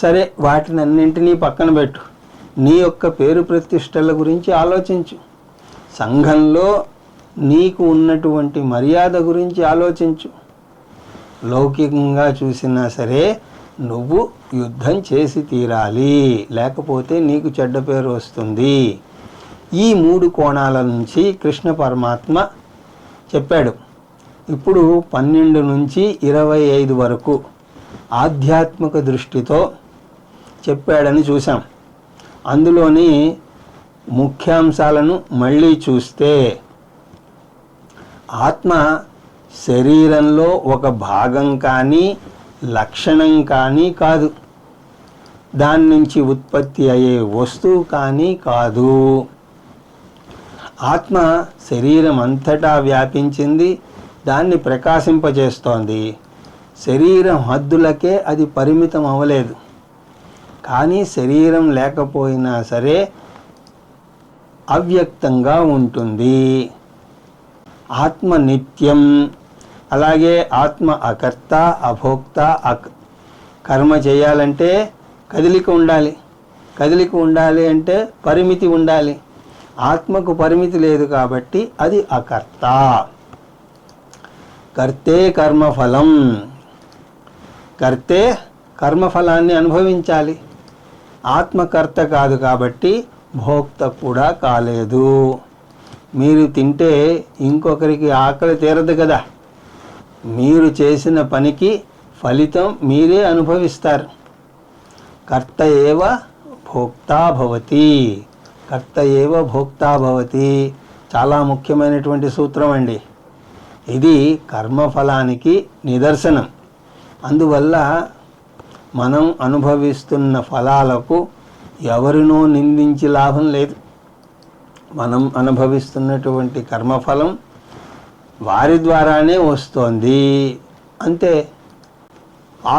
సరే, వాటినన్నింటినీ పక్కన పెట్టు. నీ యొక్క పేరు ప్రతిష్టల గురించి ఆలోచించు. సంఘంలో నీకు ఉన్నటువంటి మర్యాద గురించి ఆలోచించు. లౌకికంగా చూసినా సరే నువ్వు యుద్ధం చేసి తీరాలి, లేకపోతే నీకు చెడ్డ పేరు వస్తుంది. ఈ 3 కోణాల నుంచి కృష్ణ పరమాత్మ చెప్పాడు. ఇప్పుడు 12 నుంచి 25 వరకు ఆధ్యాత్మిక దృష్టితో చెప్పాడని చూసాం. అందులోని ముఖ్యాంశాలను మళ్ళీ చూస్తే ఆత్మ శరీరంలో ఒక భాగం కానీ లక్షణం కానీ కాదు, దాని నుంచి ఉత్పత్తి అయ్యే వస్తువు కానీ కాదు. ఆత్మ శరీరం అంతటా వ్యాపించింది, దాన్ని ప్రకాశింపజేస్తోంది. శరీరం హద్దులకే అది పరిమితం అవ్వలేదు. కానీ శరీరం లేకపోయినా సరే అవ్యక్తంగా ఉంటుంది. ఆత్మ నిత్యం. అలాగే ఆత్మ అకర్త, అభోక్త, కర్మ చేయాలంటే కదిలిక ఉండాలి. కదిలిక ఉండాలి అంటే పరిమితి ఉండాలి. ఆత్మకు పరిమితి లేదు కాబట్టి అది అకర్త. కర్తే కర్మఫలం. కర్తే కర్మఫలాన్ని అనుభవించాలి. ఆత్మకర్త కాదు కాబట్టి భోక్త కూడా కాలేదు. మీరు తింటే ఇంకొకరికి ఆకలి తీరదు కదా. మీరు చేసిన పనికి ఫలితం మీరే అనుభవిస్తారు. కర్త ఏవ భోక్తా భవతి. కర్త ఏవ భోక్తా భవతి చాలా ముఖ్యమైనటువంటి సూత్రం అండి. ఇది కర్మఫలానికి నిదర్శనం. అందువల్ల మనం అనుభవిస్తున్న ఫలాలకు ఎవరినో నిందించి లాభం లేదు. మనం అనుభవిస్తున్నటువంటి కర్మఫలం వారి ద్వారానే వస్తోంది అంతే.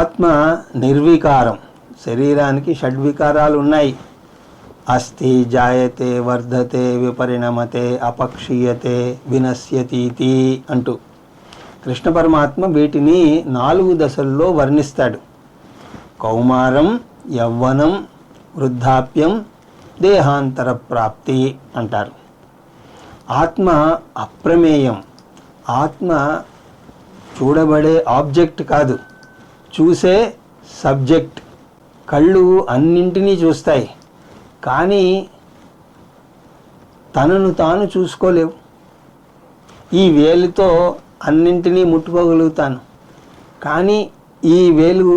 ఆత్మ నిర్వికారం. శరీరానికి షడ్వికారాలు ఉన్నాయి. అస్థి, జాయతే, వర్ధతే, విపరిణమతే, అపక్షీయతే, వినశ్యతీతి అంటూ కృష్ణ పరమాత్మ వీటిని 4 దశల్లో వర్ణిస్తాడు. కౌమారం, యవ్వనం, వృద్ధాప్యం, దేహాంతర ప్రాప్తి అంటారు. ఆత్మ అప్రమేయం. ఆత్మ చూడబడే ఆబ్జెక్ట్ కాదు, చూసే సబ్జెక్ట్. కళ్ళు అన్నింటినీ చూస్తాయి, కానీ తనను తాను చూసుకోలేవు. ఈ వేలుతో అన్నింటినీ ముట్టుకోగలుగుతాను, కానీ ఈ వేలు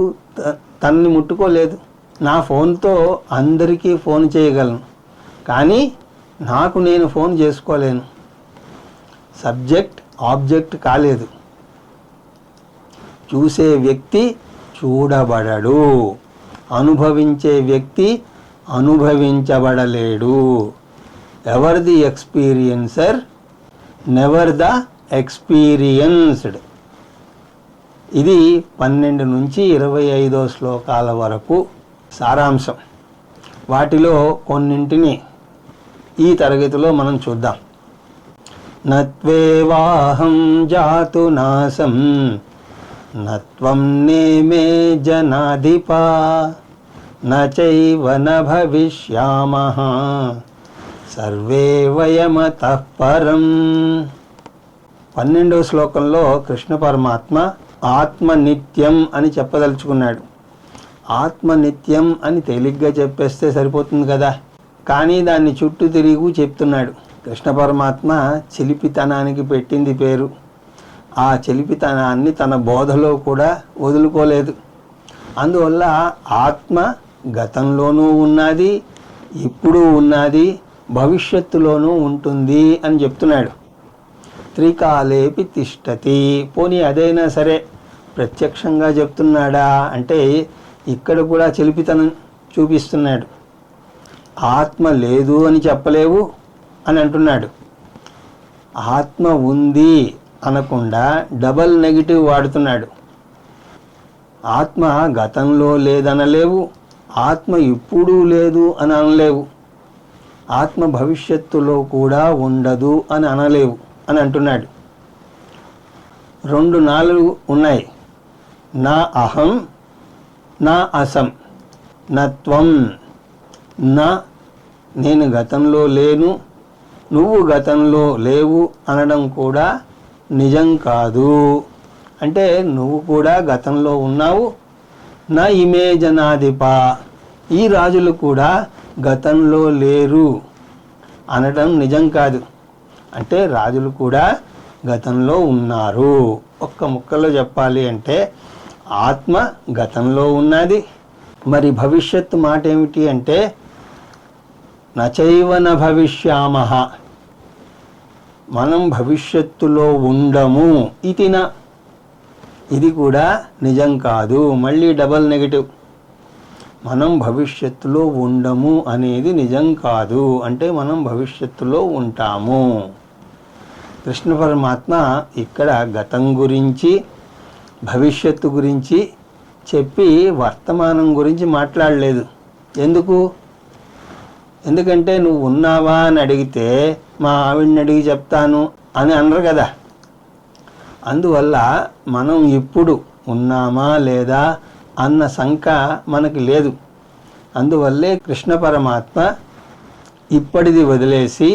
తనని ముట్టుకోలేదు. నా ఫోన్తో అందరికీ ఫోన్ చేయగలను, కానీ నాకు నేను ఫోన్ చేసుకోలేను. సబ్జెక్ట్ ఆబ్జెక్ట్ కాలేదు. చూసే వ్యక్తి చూడబడడు, అనుభవించే వ్యక్తి అనుభవించబడలేడు. Ever the experiencer, never the experienced. ఇది 12 నుంచి 25 శ్లోకాల వరకు సారాంశం. వాటిలో కొన్నింటిని ఈ తరగతిలో మనం చూద్దాం. నత్వేవాహం జాతు నాసం నత్వం నేమే జనాధిపా నచైవ న భవిష్యామః సర్వే వయమతః పరం. 12వ శ్లోకంలో కృష్ణ పరమాత్మ ఆత్మ నిత్యం అని చెప్పదలుచుకున్నాడు. ఆత్మ నిత్యం అని తేలిగ్గా చెప్పేస్తే సరిపోతుంది కదా, కానీ దాన్ని చుట్టూ తిరిగి చెప్తున్నాడు. కృష్ణ పరమాత్మ చిలిపితనానికి పెట్టింది పేరు. ఆ చిలిపితనాన్ని తన బోధలో కూడా వదులుకోలేదు. అందువల్ల ఆత్మ గతంలోనూ ఉన్నది, ఇప్పుడు ఉన్నది, భవిష్యత్తులోనూ ఉంటుంది అని చెప్తున్నాడు. త్రికాలేపి తిష్టతి. పోనీ అదైనా సరే ప్రత్యక్షంగా చెప్తున్నాడా అంటే ఇక్కడ కూడా చిలిపితనం చూపిస్తున్నాడు. ఆత్మ లేదు అని చెప్పలేవు అని అంటున్నాడు. ఆత్మ ఉంది అనకుండా డబల్ నెగిటివ్ వాడుతున్నాడు. ఆత్మ గతంలో లేదనలేవు, ఆత్మ ఇప్పుడు లేదు అని అనలేవు, ఆత్మ భవిష్యత్తులో కూడా ఉండదు అని అనలేవు అని అంటున్నాడు. 2 నాలుగు ఉన్నాయి. నా అహం, నా అసం, నా త్వం. నా నేను గతంలో లేను, నువ్వు గతంలో లేవు అనడం కూడా నిజం కాదు. అంటే నువ్వు కూడా గతంలో ఉన్నావు. నా ఇమే జనాధిప, ఈ రాజులు కూడా గతంలో లేరు అనడం నిజం కాదు. అంటే రాజులు కూడా గతంలో ఉన్నారు. ఒక్క ముక్కలో చెప్పాలి అంటే ఆత్మ గతంలో ఉన్నది. మరి భవిష్యత్తు మాట ఏమిటి అంటే నచైవ న భవిష్యామః, మనం భవిష్యత్తులో ఉండము. ఇది కూడా నిజం కాదు. మళ్ళీ డబల్ నెగిటివ్. మనం భవిష్యత్తులో ఉండము అనేది నిజం కాదు. అంటే మనం భవిష్యత్తులో ఉంటాము. కృష్ణ పరమాత్మ ఇక్కడ గతం గురించి భవిష్యత్తు గురించి చెప్పి వర్తమానం గురించి మాట్లాడలేదు. ఎందుకంటే నువ్వు ఉన్నావా అని అడిగితే మా ఆవిడని అడిగి చెప్తాను అని అనరు కదా. అందువల్ల మనం ఇప్పుడు ఉన్నామా లేదా అన్న శంక మనకి లేదు. అందువల్లే కృష్ణ పరమాత్మ ఇప్పటిది వదిలేసి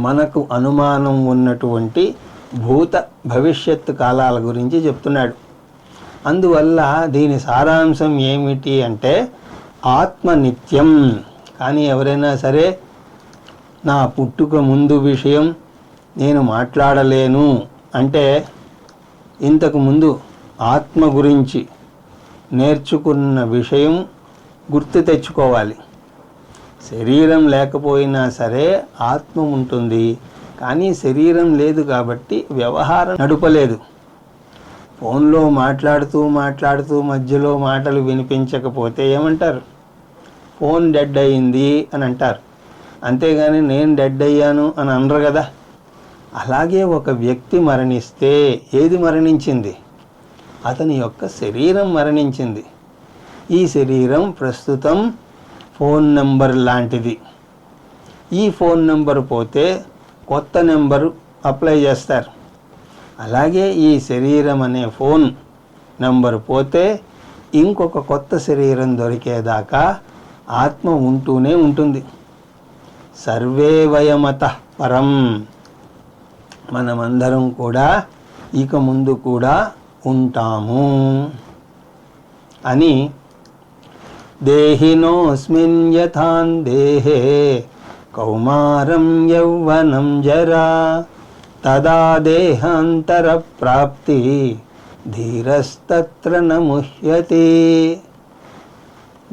మనకు అనుమానం ఉన్నటువంటి భూత భవిష్యత్తు కాలాల గురించి చెప్తున్నాడు. అందువల్ల దీని సారాంశం ఏమిటి అంటే ఆత్మ నిత్యం. కానీ ఎవరైనా సరే నా పుట్టుక ముందు విషయం నేను మాట్లాడలేను అంటే ఇంతకు ముందు ఆత్మ గురించి నేర్చుకున్న విషయం గుర్తు తెచ్చుకోవాలి. శరీరం లేకపోయినా సరే ఆత్మ ఉంటుంది, కానీ శరీరం లేదు కాబట్టి వ్యవహారం నడపలేదు. ఫోన్లో మాట్లాడుతూ మధ్యలో మాటలు వినిపించకపోతే ఏమంటారు? ఫోన్ డెడ్ అయింది అని అంటారు. అంతేగాని నేను డెడ్ అయ్యాను అని అనరు కదా. అలాగే ఒక వ్యక్తి మరణిస్తే ఏది మరణించింది? అతని యొక్క శరీరం మరణించింది. ఈ శరీరం ప్రస్తుతం ఫోన్ నెంబర్ లాంటిది. ఈ ఫోన్ నెంబర్ పోతే కొత్త నెంబరు అప్లై చేస్తారు. అలాగే ఈ శరీరం అనే ఫోన్ నెంబర్ పోతే ఇంకొక కొత్త శరీరం దొరికేదాకా ఆత్మ ఉంటూనే ఉంటుంది. సర్వే వయమతః పరం. మనమందరం కూడా ఇక ముందు కూడా ఉంటాము అని దేహినోస్మిన్ యథాన్ దేహే కౌమారం యౌవనం జరా తదా దేహాంతర ప్రాప్తి ధీరస్తత్ర న ముహ్యతే.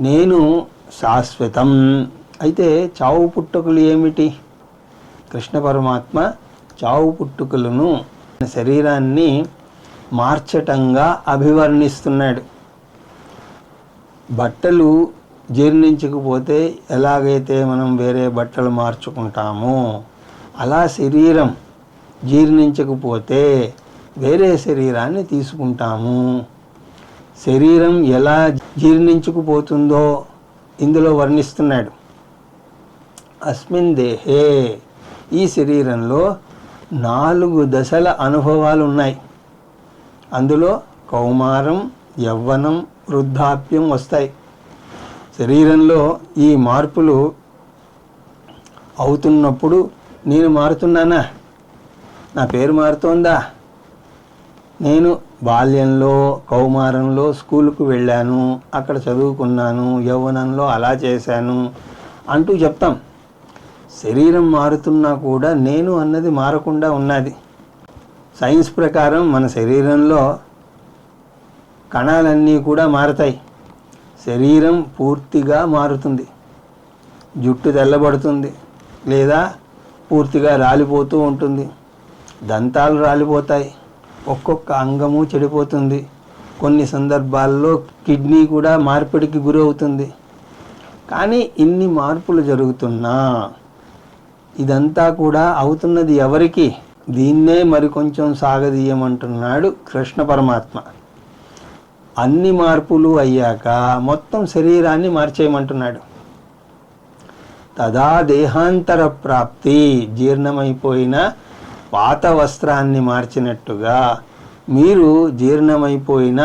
నేను శాశ్వతం. అయితే చావు పుట్టుకలు ఏమిటి? కృష్ణ పరమాత్మ చావు పుట్టుకలను శరీరాన్ని మార్చటంగా అభివర్ణిస్తున్నాడు. బట్టలు జీర్ణించకపోతే ఎలాగైతే మనం వేరే బట్టలు మార్చుకుంటామో అలా శరీరం జీర్ణించకపోతే వేరే శరీరాన్ని తీసుకుంటాము. శరీరం ఎలా జీర్ణించుకుపోతుందో ఇందులో వర్ణిస్తున్నాడు. అస్మిన్ దేహే, ఈ శరీరంలో 4 దశల అనుభవాలు ఉన్నాయి. అందులో కౌమారం, యవ్వనం, వృద్ధాప్యం వస్తాయి. శరీరంలో ఈ మార్పులు అవుతున్నప్పుడు నేను మారుతున్నానా? నా పేరు మారుతోందా? నేను బాల్యంలో కౌమారంలో స్కూలుకు వెళ్ళాను, అక్కడ చదువుకున్నాను, యవ్వనంలో అలా చేశాను అంటూ చెప్తాం. శరీరం మారుతున్నా కూడా నేను అన్నది మారకుండా ఉన్నది. సైన్స్ ప్రకారం మన శరీరంలో కణాలన్నీ కూడా మారతాయి. శరీరం పూర్తిగా మారుతుంది. జుట్టు తెల్లబడుతుంది లేదా పూర్తిగా రాలిపోతూ ఉంటుంది. దంతాలు రాలిపోతాయి. ఒక్కొక్క అంగము చెడిపోతుంది. కొన్ని సందర్భాల్లో కిడ్నీ కూడా మార్పిడికి గురవుతుంది. కానీ ఇన్ని మార్పులు జరుగుతున్నా ఇదంతా కూడా అవుతున్నది ఎవరికి? దీన్నే మరికొంచెం సాగదీయమంటున్నాడు కృష్ణ పరమాత్మ. అన్ని మార్పులు అయ్యాక మొత్తం శరీరాన్ని మార్చేయమంటున్నాడు. తదా దేహాంతర ప్రాప్తి, జీర్ణమైపోయిన పాత వస్త్రాన్ని మార్చినట్టుగా మీరు జీర్ణమైపోయిన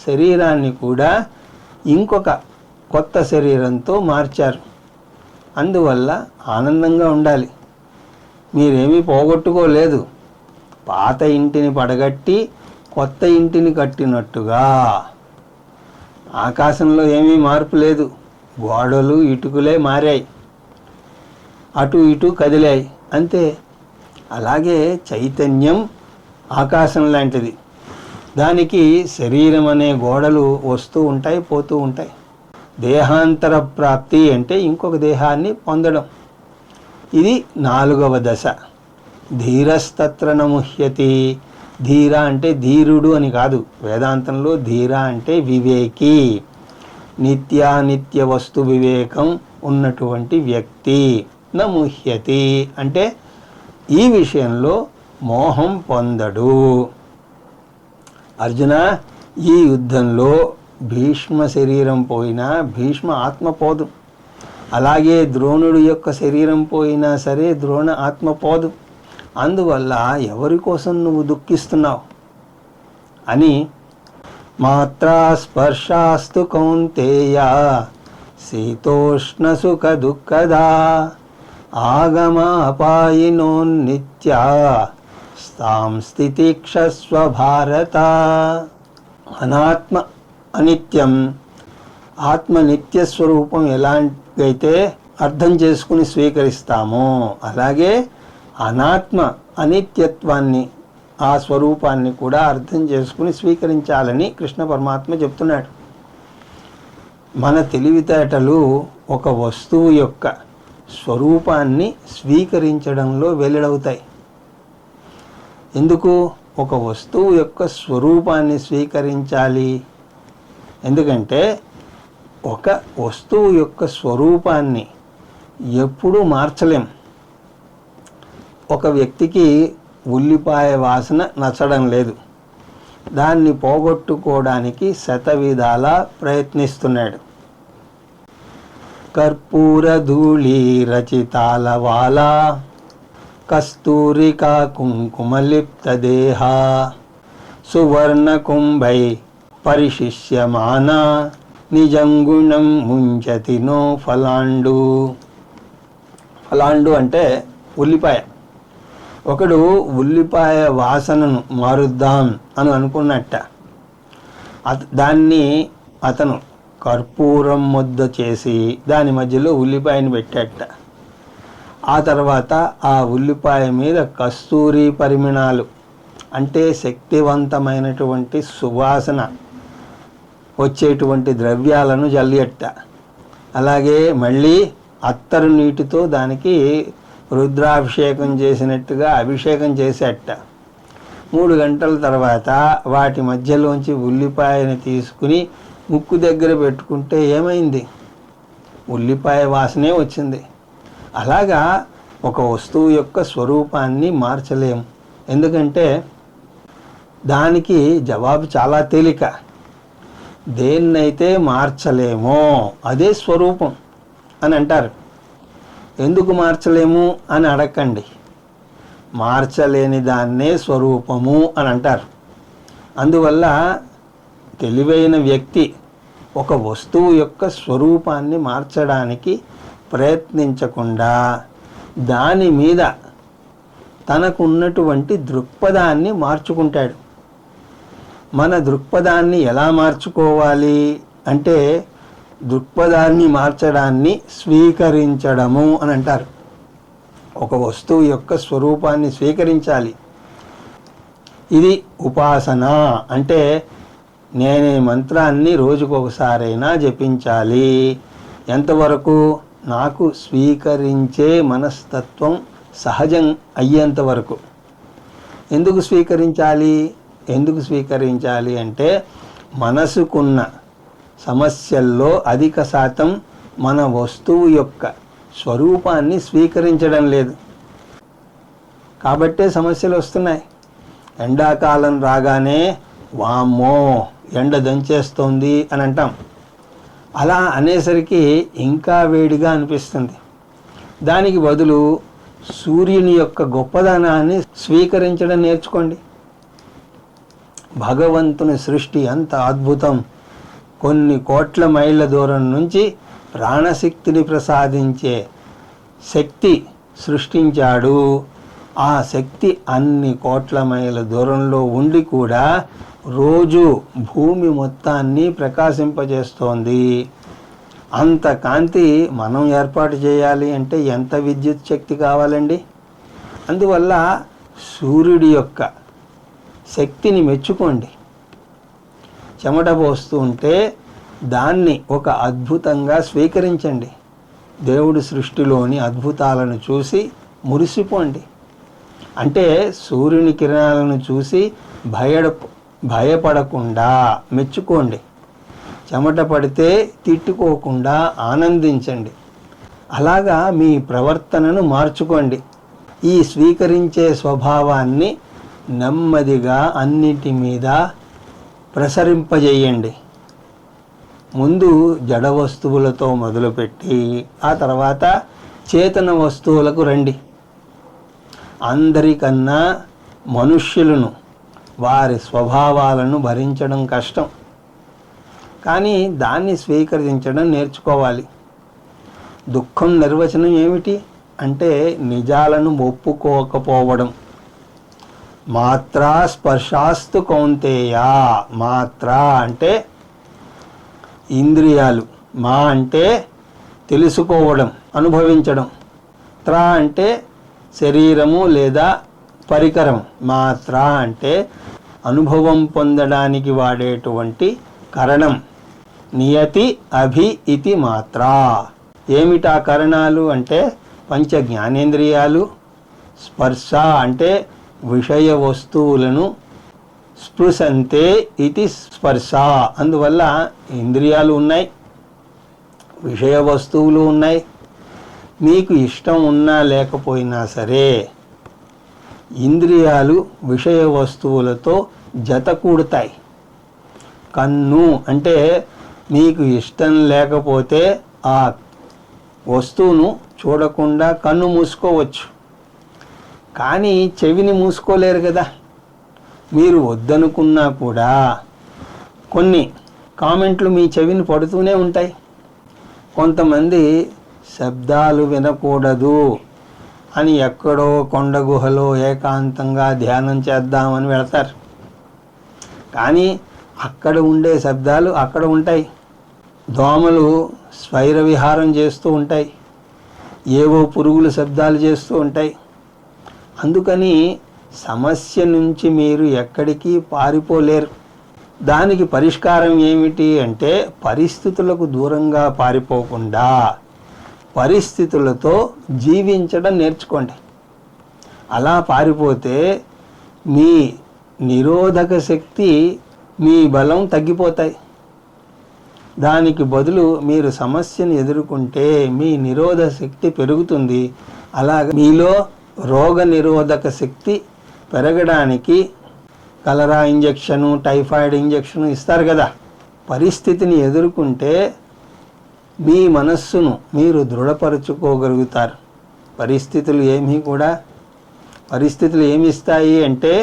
శరీరాన్ని కూడా ఇంకొక కొత్త శరీరంతో మార్చారు. అందువల్ల ఆనందంగా ఉండాలి. మీరేమీ పోగొట్టుకోలేదు. పాత ఇంటిని పడగట్టి కొత్త ఇంటిని కట్టినట్టుగా ఆకాశంలో ఏమీ మార్పు లేదు. గోడలు ఇటుకలే మారాయి, అటు ఇటు కదిలాయి అంతే. అలాగే చైతన్యం ఆకాశం లాంటిది. దానికి శరీరం అనే గోడలు వస్తూ ఉంటాయి, పోతూ ఉంటాయి. దేహాంతర ప్రాప్తి అంటే ఇంకొక దేహాన్ని పొందడం. ఇది 4వ దశ. ధీరస్తత్ర నముహ్యతి. ధీర అంటే ధీరుడు అని కాదు. వేదాంతంలో ధీర అంటే వివేకి, నిత్యానిత్య వస్తు వివేకం ఉన్నటువంటి వ్యక్తి. నముహ్యతి అంటే ఈ విషయంలో మోహం పొందడు. అర్జున, ఈ యుద్ధంలో భీష్మ శరీరం పోయినా భీష్మ ఆత్మ పోదు. అలాగే ద్రోణుడు యొక్క శరీరం పోయినా సరే ద్రోణ ఆత్మ పోదు. అందువల్ల ఎవరి కోసం నువ్వు దుఃఖిస్తున్నావు అని. మాత్రా స్పర్శాస్తు కౌంతేయ శీతోష్ణ సుఖ దుఃఖదా ఆగమాపాయినో నిత్య స్థాం స్థితిక్షస్వ భారత. అనాత్మ అనిత్యం, ఆత్మ నిత్య స్వరూపం ఎలాగైతే అర్థం చేసుకుని స్వీకరిస్తామో అలాగే అనాత్మ అనిత్యత్వాన్ని, ఆ స్వరూపాన్ని కూడా అర్థం చేసుకుని స్వీకరించాలని కృష్ణ పరమాత్మ చెప్తున్నాడు. మన తెలివితేటలు ఒక వస్తువు యొక్క స్వరూపాన్ని స్వీకరించడంలో వెల్లడవుతాయి. ఎందుకు ఒక వస్తువు యొక్క స్వరూపాన్ని స్వీకరించాలి? ఎందుకంటే ఒక వస్తువు యొక్క స్వరూపాన్ని ఎప్పుడూ మార్చలేం. ఒక వ్యక్తికి ఉల్లిపాయ వాసన నచ్చడం లేదు. దాన్ని పోగొట్టుకోవడానికి శతవిధాల ప్రయత్నిస్తున్నాడు. కర్పూర ధూళి రచితాల వాల కస్తూరికా కుంకుమలిప్త దేహ సువర్ణ కుంభై పరిశిష్యమాన నిజంగుణం ముంచతి నో ఫలాండు. ఫలాండు అంటే ఉల్లిపాయ. ఒకడు ఉల్లిపాయ వాసనను మారుద్దాం అని అనుకున్నట్ట. దాన్ని అతను కర్పూరం ముద్ద చేసి దాని మధ్యలో ఉల్లిపాయను పెట్టేట. ఆ తర్వాత ఆ ఉల్లిపాయ మీద కస్తూరి పరిమళాలు అంటే శక్తివంతమైనటువంటి సువాసన వచ్చేటువంటి ద్రవ్యాలను జల్లియట్ట. అలాగే మళ్ళీ అత్తరు నీటితో దానికి రుద్రాభిషేకం చేసినట్టుగా అభిషేకం చేసేట. 3 గంటల తర్వాత వాటి మధ్యలోంచి ఉల్లిపాయని తీసుకుని ముక్కు దగ్గర పెట్టుకుంటే ఏమైంది? ఉల్లిపాయ వాసనే వచ్చింది. అలాగా ఒక వస్తువు యొక్క స్వరూపాన్ని మార్చలేం. ఎందుకంటే దానికి జవాబు చాలా తేలిక. దేన్నైతే మార్చలేమో అదే స్వరూపం అని అంటారు. ఎందుకు మార్చలేము అని అడగండి. మార్చలేని దాన్నే స్వరూపము అని అంటారు. అందువల్ల తెలివైన వ్యక్తి ఒక వస్తువు యొక్క స్వరూపాన్ని మార్చడానికి ప్రయత్నించకుండా దాని మీద తనకు ఉన్నటువంటి దృక్పథాన్ని మార్చుకుంటాడు. మన దృక్పథాన్ని ఎలా మార్చుకోవాలి అంటే దృక్పథాన్ని మార్చడాన్ని స్వీకరించడము అని అంటారు. ఒక వస్తువు యొక్క స్వరూపాన్ని స్వీకరించాలి. ఇది ఉపాసన. అంటే నేనే మంత్రాన్ని రోజుకొకసారైనా జపించాలి. ఎంతవరకు? నాకు స్వీకరించే మనస్తత్వం సహజం అయ్యేంత వరకు. ఎందుకు స్వీకరించాలి అంటే మనసుకున్న సమస్యల్లో అధిక శాతం మన వస్తువు యొక్క స్వరూపాన్ని స్వీకరించడం లేదు. కాబట్టే సమస్యలు వస్తున్నాయి. ఎండాకాలం రాగానే వామ్మో ఎండ దంచేస్తోంది అని అంటాం. అలా అనేసరికి ఇంకా వేడిగా అనిపిస్తుంది. దానికి బదులు సూర్యుని యొక్క గొప్పదనాన్ని స్వీకరించడం నేర్చుకోండి. భగవంతుని సృష్టి అంత అద్భుతం. కొన్ని కోట్ల మైళ్ళ దూరం నుంచి ప్రాణశక్తిని ప్రసాదించే శక్తి సృష్టించాడు. ఆ శక్తి అన్ని కోట్ల మైళ్ళ దూరంలో ఉండి కూడా రోజు భూమి మొత్తాన్ని ప్రకాశింపజేస్తోంది. అంత కాంతి మనం ఏర్పాటు చేయాలి అంటే ఎంత విద్యుత్ శక్తి కావాలండి? అందువల్ల సూర్యుడి యొక్క శక్తిని మెచ్చుకోండి. చెమట పోస్తూ ఉంటే దాన్ని ఒక అద్భుతంగా స్వీకరించండి. దేవుడి సృష్టిలోని అద్భుతాలను చూసి మురిసిపోండి. అంటే సూర్యుని కిరణాలను చూసి భయపడకుండా మెచ్చుకోండి. చెమట పడితే తిట్టుకోకుండా ఆనందించండి. అలాగా మీ ప్రవర్తనను మార్చుకోండి. ఈ స్వీకరించే స్వభావాన్ని నెమ్మదిగా అన్నిటి మీద ప్రసరింపజేయండి. ముందు జడ వస్తువులతో మొదలుపెట్టి ఆ తర్వాత చేతన వస్తువులకు రండి. అందరికన్నా మనుష్యులను వారి స్వభావాలను భరించడం కష్టం. కానీ దాన్ని స్వీకరించడం నేర్చుకోవాలి. దుఃఖం నిర్వచనం ఏమిటి అంటే నిజాలను ఒప్పుకోకపోవడం. మాత్రా స్పర్శాస్తు కౌంతేయ. మాత్ర అంటే ఇంద్రియాలు, మా అంటే తెలుసుకోవడం, అనుభవించడం, త్ర అంటే శరీరము లేదా పరికరం. మాత్ర అంటే అనుభవం పొందడానికి వాడేటువంటి కరణం. నియతి అభి ఇతి మాత్ర. ఏమిటా కరణాలు అంటే పంచ జ్ఞానేంద్రియాలు. స్పర్శ అంటే విషయ వస్తువులను స్పృశంతే ఇది స్పర్శ. అందువల్ల ఇంద్రియాలు ఉన్నాయి, విషయ వస్తువులు ఉన్నాయి. మీకు ఇష్టం ఉన్నా లేకపోయినా సరే ఇంద్రియాలు విషయ వస్తువులతో జత కూడతాయి. కన్ను అంటే మీకు ఇష్టం లేకపోతే ఆ వస్తువును చూడకుండా కన్ను మూసుకోవచ్చు, కానీ చెవిని మూసుకోలేరు కదా. మీరు వద్దనుకున్నా కూడా కొన్ని కామెంట్లు మీ చెవిని పడుతూనే ఉంటాయి. కొంతమంది శబ్దాలు వినకూడదు అని ఎక్కడో కొండ గుహలో ఏకాంతంగా ధ్యానం చేద్దామని వెళతారు. కానీ అక్కడ ఉండే శబ్దాలు అక్కడ ఉంటాయి. దోమలు స్వైర విహారం చేస్తూ ఉంటాయి, ఏవో పురుగులు శబ్దాలు చేస్తూ ఉంటాయి. అందుకని సమస్య నుంచి మీరు ఎక్కడికి పారిపోలేరు. దానికి పరిష్కారం ఏమిటి అంటే పరిస్థితులకు దూరంగా పారిపోకుండా పరిస్థితులతో జీవించడం నేర్చుకోండి. అలా పారిపోతే మీ నిరోధక శక్తి, మీ బలం తగ్గిపోతాయి. దానికి బదులు మీరు సమస్యను ఎదుర్కొంటే మీ నిరోధక శక్తి పెరుగుతుంది. అలాగే మీలో రోగ నిరోధక శక్తి పెరగడానికి కలరా ఇంజెక్షను, టైఫాయిడ్ ఇంజెక్షను ఇస్తారు కదా. పరిస్థితిని ఎదుర్కొంటే మీ మనస్సును మీరు దృఢపరచుకోగలుగుతారు. పరిస్థితులు ఏమి ఇస్తాయి అంటే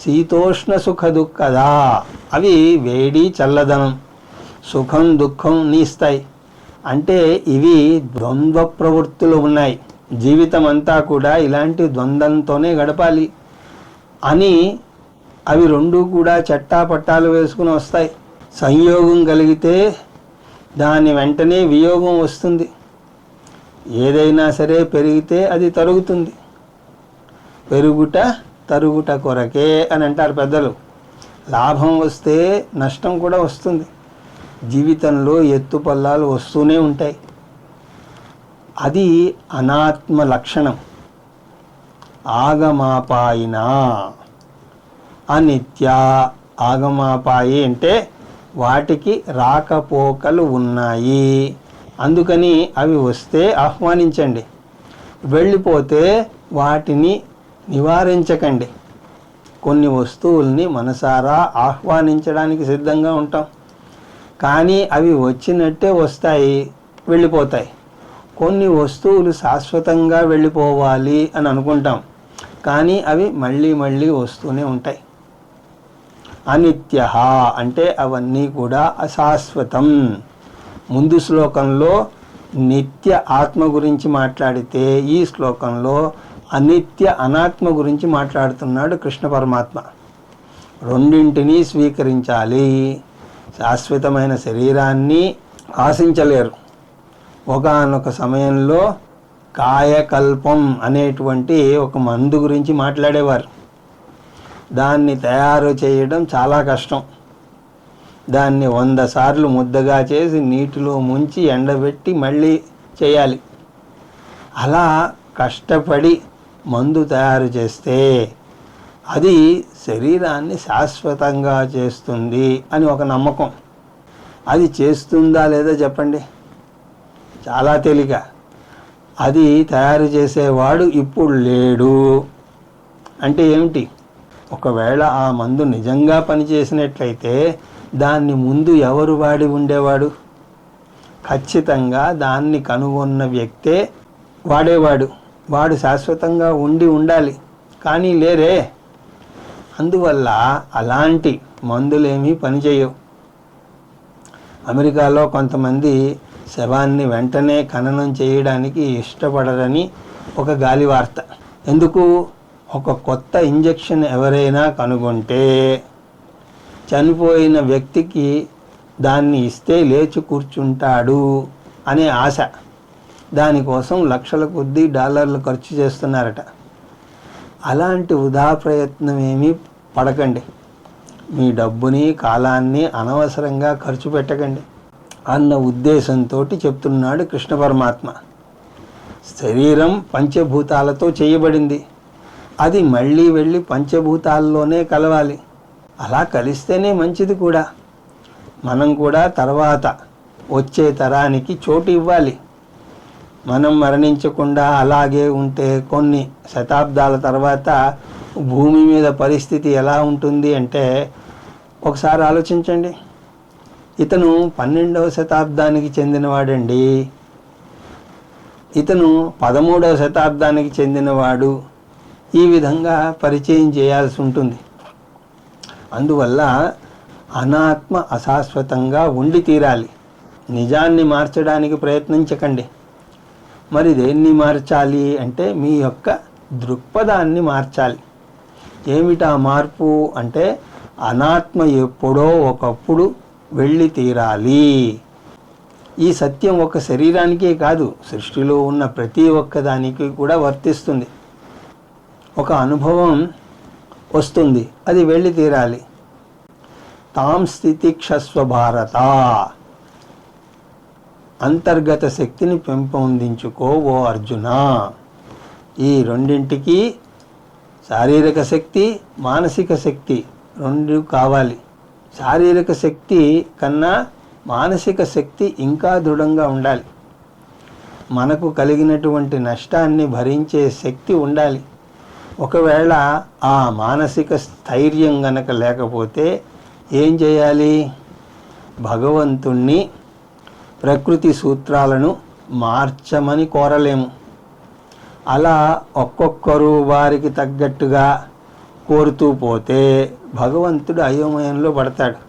శీతోష్ణ సుఖ దుఃఖదా. అవి వేడి చల్లదనం, సుఖం దుఃఖం ఇస్తాయి. అంటే ఇవి ద్వంద్వ ప్రవృత్తులు ఉన్నాయి. జీవితం అంతా కూడా ఇలాంటి ద్వంద్వంతోనే గడపాలి అని అవి రెండు కూడా చట్టాపట్టాలు వేసుకుని వస్తాయి. సంయోగం కలిగితే దాని వెంటనే వియోగం వస్తుంది. ఏదైనా సరే పెరిగితే అది తరుగుతుంది. పెరుగుట తరుగుట కొరకే అని అంటారు పెద్దలు. లాభం వస్తే నష్టం కూడా వస్తుంది. జీవితంలో ఎత్తుపల్లాలు వస్తూనే ఉంటాయి. అది అనాత్మ లక్షణం. ఆగమాపాయిన అనిత్య. ఆగమాపాయి అంటే వాటికి రాకపోకలు ఉన్నాయి. అందుకని అవి వస్తే ఆహ్వానించండి, వెళ్ళిపోతే వాటిని నివారించకండి. కొన్ని వస్తువుల్ని మనసారా ఆహ్వానించడానికి సిద్ధంగా ఉంటాం, కానీ అవి వచ్చినట్టే వస్తాయి, వెళ్ళిపోతాయి. కొన్ని వస్తువులు శాశ్వతంగా వెళ్ళిపోవాలి అని అనుకుంటాం, కానీ అవి మళ్ళీ మళ్ళీ వస్తూనే ఉంటాయి. అనిత్య అంటే అవన్నీ కూడా అశాశ్వతం. ముందు శ్లోకంలో నిత్య ఆత్మ గురించి మాట్లాడితే ఈ శ్లోకంలో అనిత్య అనాత్మ గురించి మాట్లాడుతున్నాడు కృష్ణ పరమాత్మ. రెండింటినీ స్వీకరించాలి. శాశ్వతమైన శరీరాన్ని ఆశించలేరు. ఒకానొక సమయంలో కాయకల్పం అనేటువంటి ఒక మందు గురించి మాట్లాడేవారు. దాన్ని తయారు చేయడం చాలా కష్టం. దాన్ని 100 సార్లు ముద్దగా చేసి నీటిలో ముంచి ఎండబెట్టి మళ్ళీ చేయాలి. అలా కష్టపడి మందు తయారు చేస్తే అది శరీరాన్ని శాశ్వతంగా చేస్తుంది అని ఒక నమ్మకం. అది చేస్తుందా లేదా చెప్పండి? చాలా తేలిక. అది తయారు చేసేవాడు ఇప్పుడు లేడు అంటే ఏమిటి? ఒకవేళ ఆ మందు నిజంగా పనిచేసినట్లయితే దాన్ని ముందు ఎవరు వాడి ఉండేవాడు? ఖచ్చితంగా దాన్ని కనుగొన్న వ్యక్తే వాడేవాడు. వాడు శాశ్వతంగా ఉండాలి, కానీ లేరే. అందువల్ల అలాంటి మందులేమీ పనిచేయవు. అమెరికాలో కొంతమంది శవాన్ని వెంటనే ఖననం చేయడానికి ఇష్టపడరని ఒక గాలి వార్త. ఎందుకు? ఒక కొత్త ఇంజెక్షన్ ఎవరైనా కనుగొంటే చనిపోయిన వ్యక్తికి దాన్ని ఇస్తే లేచి కూర్చుంటాడు అనే ఆశ. దానికోసం లక్షల కొద్దీ డాలర్లు ఖర్చు చేస్తున్నారట. అలాంటి వృధా ప్రయత్నం ఏమీ పడకండి. మీ డబ్బుని కాలాన్ని అనవసరంగా ఖర్చు పెట్టకండి అన్న ఉద్దేశంతో చెప్తున్నాడు కృష్ణ పరమాత్మ. శరీరం పంచభూతాలతో చేయబడింది. అది మళ్ళీ వెళ్ళి పంచభూతాల్లోనే కలవాలి. అలా కలిస్తేనే మంచిది కూడా. మనం కూడా తర్వాత వచ్చే తరానికి చోటు ఇవ్వాలి. మనం మరణించకుండా అలాగే ఉంటే కొన్ని శతాబ్దాల తర్వాత భూమి మీద పరిస్థితి ఎలా ఉంటుంది అంటే ఒకసారి ఆలోచించండి. ఇతను 12వ శతాబ్దానికి చెందినవాడండి, ఇతను 13వ శతాబ్దానికి చెందినవాడు. ఈ విధంగా పరిచయం చేయాల్సి ఉంటుంది. అందువల్ల అనాత్మ అశాశ్వతంగా ఉండి తీరాలి. నిజాన్ని మార్చడానికి ప్రయత్నించకండి. మరి దేన్ని మార్చాలి అంటే మీ యొక్క దృక్పథాన్ని మార్చాలి. ఏమిటా మార్పు అంటే అనాత్మ ఎప్పుడో ఒకప్పుడు వెళ్ళి తీరాలి. ఈ సత్యం ఒక శరీరానికే కాదు, సృష్టిలో ఉన్న ప్రతి ఒక్కదానికి కూడా వర్తిస్తుంది. ఒక అనుభవం వస్తుంది, అది వెళ్ళి తీరాలి. తాం స్థితిక్షస్వ భారత. అంతర్గత శక్తిని పెంపొందించుకో ఓ అర్జున. ఈ రెండింటికి శారీరక శక్తి, మానసిక శక్తి రెండు కావాలి. శారీరక శక్తి కన్నా మానసిక శక్తి ఇంకా దృఢంగా ఉండాలి. మనకు కలిగినటువంటి నష్టాన్ని భరించే శక్తి ఉండాలి. ఒకవేళ ఆ మానసిక స్థైర్యం గనక లేకపోతే ఏం చేయాలి? భగవంతుణ్ణి, ప్రకృతి సూత్రాలను మార్చమని కోరలేము. అలా ఒక్కొక్కరు వారికి తగ్గట్టుగా కోరుతూ పోతే భగవంతుడు అయోమయంలో పడతాడు.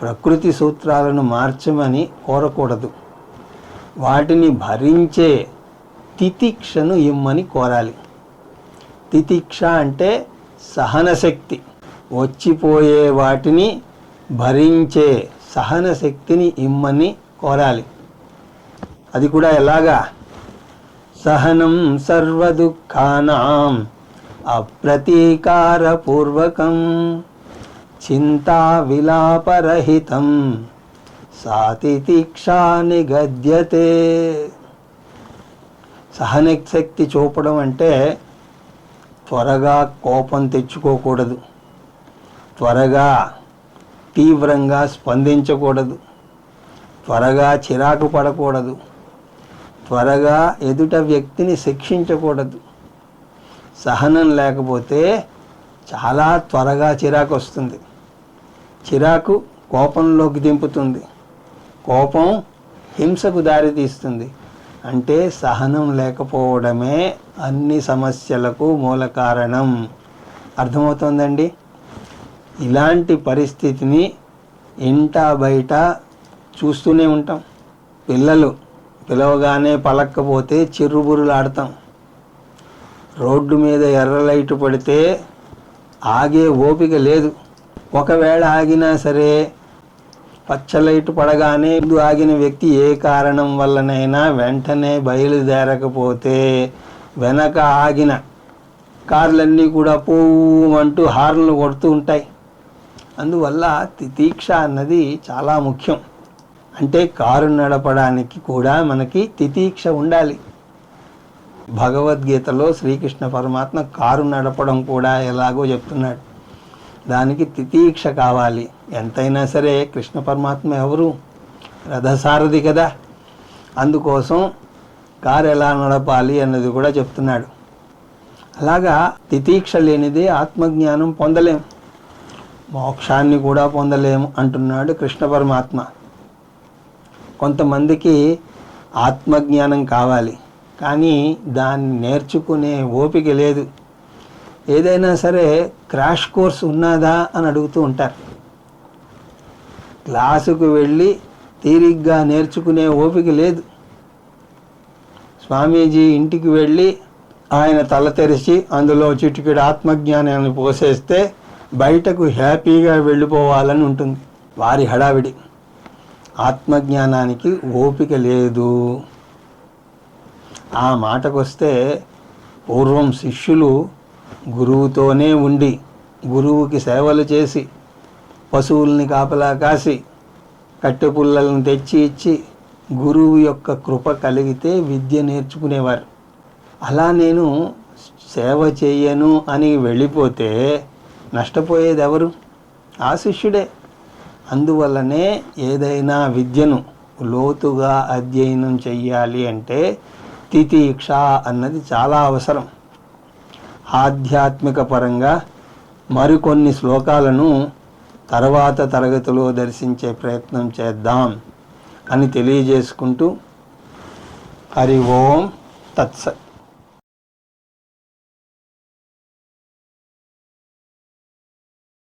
ప్రకృతి సూత్రాలను మార్చమని కోరకూడదు. వాటిని భరించే తితిక్షను ఇమ్మని కోరాలి. తితిక్ష అంటే సహనశక్తి. వచ్చిపోయే వాటిని భరించే సహనశక్తిని ఇమ్మని కోరాలి. అది కూడా ఎలాగా? సహనం సర్వదుఃఖానాం అప్రతీకారపూర్వకం చింతా విలాపరహితం సాతితిక్షా నిగద్యతే. సహనశక్తి చూపడం అంటే త్వరగా కోపం తెచ్చుకోకూడదు, త్వరగా తీవ్రంగా స్పందించకూడదు, త్వరగా చిరాకు పడకూడదు, త్వరగా ఎదుట వ్యక్తిని శిక్షించకూడదు. సహనం లేకపోతే చాలా త్వరగా చిరాకు వస్తుంది. చిరాకు కోపంలోకి దింపుతుంది, కోపం హింసకు దారితీస్తుంది. అంటే సహనం లేకపోవడమే అన్ని సమస్యలకు మూల కారణం. అర్థమవుతోందండి? ఇలాంటి పరిస్థితిని ఇంట బయట చూస్తూనే ఉంటాం. పిల్లలు పిలవగానే పలక్కపోతే చిర్రుబురులాడతాం. రోడ్డు మీద ఎర్ర లైటు పడితే ఆగే ఓపిక లేదు. ఒకవేళ ఆగినా సరే పచ్చ లైటు పడగానే ఆగిన వ్యక్తి ఏ కారణం వల్లనైనా వెంటనే బయలుదేరకపోతే వెనక ఆగిన కార్లన్నీ కూడా పోమంటూ హార్న్లు కొడుతూ ఉంటాయి. అందువల్ల తితీక్ష అన్నది చాలా ముఖ్యం. అంటే కారు నడపడానికి కూడా మనకి తితీక్ష ఉండాలి. భగవద్గీతలో శ్రీకృష్ణ పరమాత్మ కారు నడపడం కూడా ఎలాగో చెప్తున్నాడు. దానికి తితీక్ష కావాలి. ఎంతైనా సరే కృష్ణ పరమాత్మ ఎవరు? రథసారథి కదా. అందుకోసం కారు ఎలా నడపాలి అన్నది కూడా చెప్తున్నాడు. అలాగా తితీక్ష లేనిదే ఆత్మజ్ఞానం పొందలేం, మోక్షాన్ని కూడా పొందలేము అంటున్నాడు కృష్ణ పరమాత్మ. కొంతమందికి ఆత్మజ్ఞానం కావాలి, కానీ దాన్ని నేర్చుకునే ఓపిక లేదు. ఏదైనా సరే క్రాష్ కోర్స్ ఉన్నదా అని అడుగుతూ ఉంటారు. క్లాసుకు వెళ్ళి తీరిగ్గా నేర్చుకునే ఓపిక లేదు. స్వామీజీ ఇంటికి వెళ్ళి ఆయన తల తెరిచి అందులో చిటికెడు ఆత్మజ్ఞానాన్ని పోసేస్తే బయటకు హ్యాపీగా వెళ్ళిపోవాలని ఉంటుంది వారి హడావిడి. ఆత్మజ్ఞానానికి ఓపిక లేదు. ఆ మాటకొస్తే పూర్వం శిష్యులు గురువుతోనే ఉండి గురువుకి సేవలు చేసి పశువుల్ని కాపలా కాసి కట్టె పుల్లలను తెచ్చి ఇచ్చి గురువు యొక్క కృప కలిగితే విద్య నేర్చుకునేవారు. అలా నేను సేవ చేయను అని వెళ్ళిపోతే నష్టపోయేది ఎవరు? ఆ శిష్యుడే. అందువల్లనే ఏదైనా విద్యను లోతుగా అధ్యయనం చెయ్యాలి అంటే తితీక్ష అన్నది చాలా అవసరం. ఆధ్యాత్మిక పరంగా మరికొన్ని శ్లోకాలను తర్వాత తరగతిలో దర్శించే ప్రయత్నం చేద్దాం అని తెలియజేసుకుంటూ హరి ఓం తత్సత్.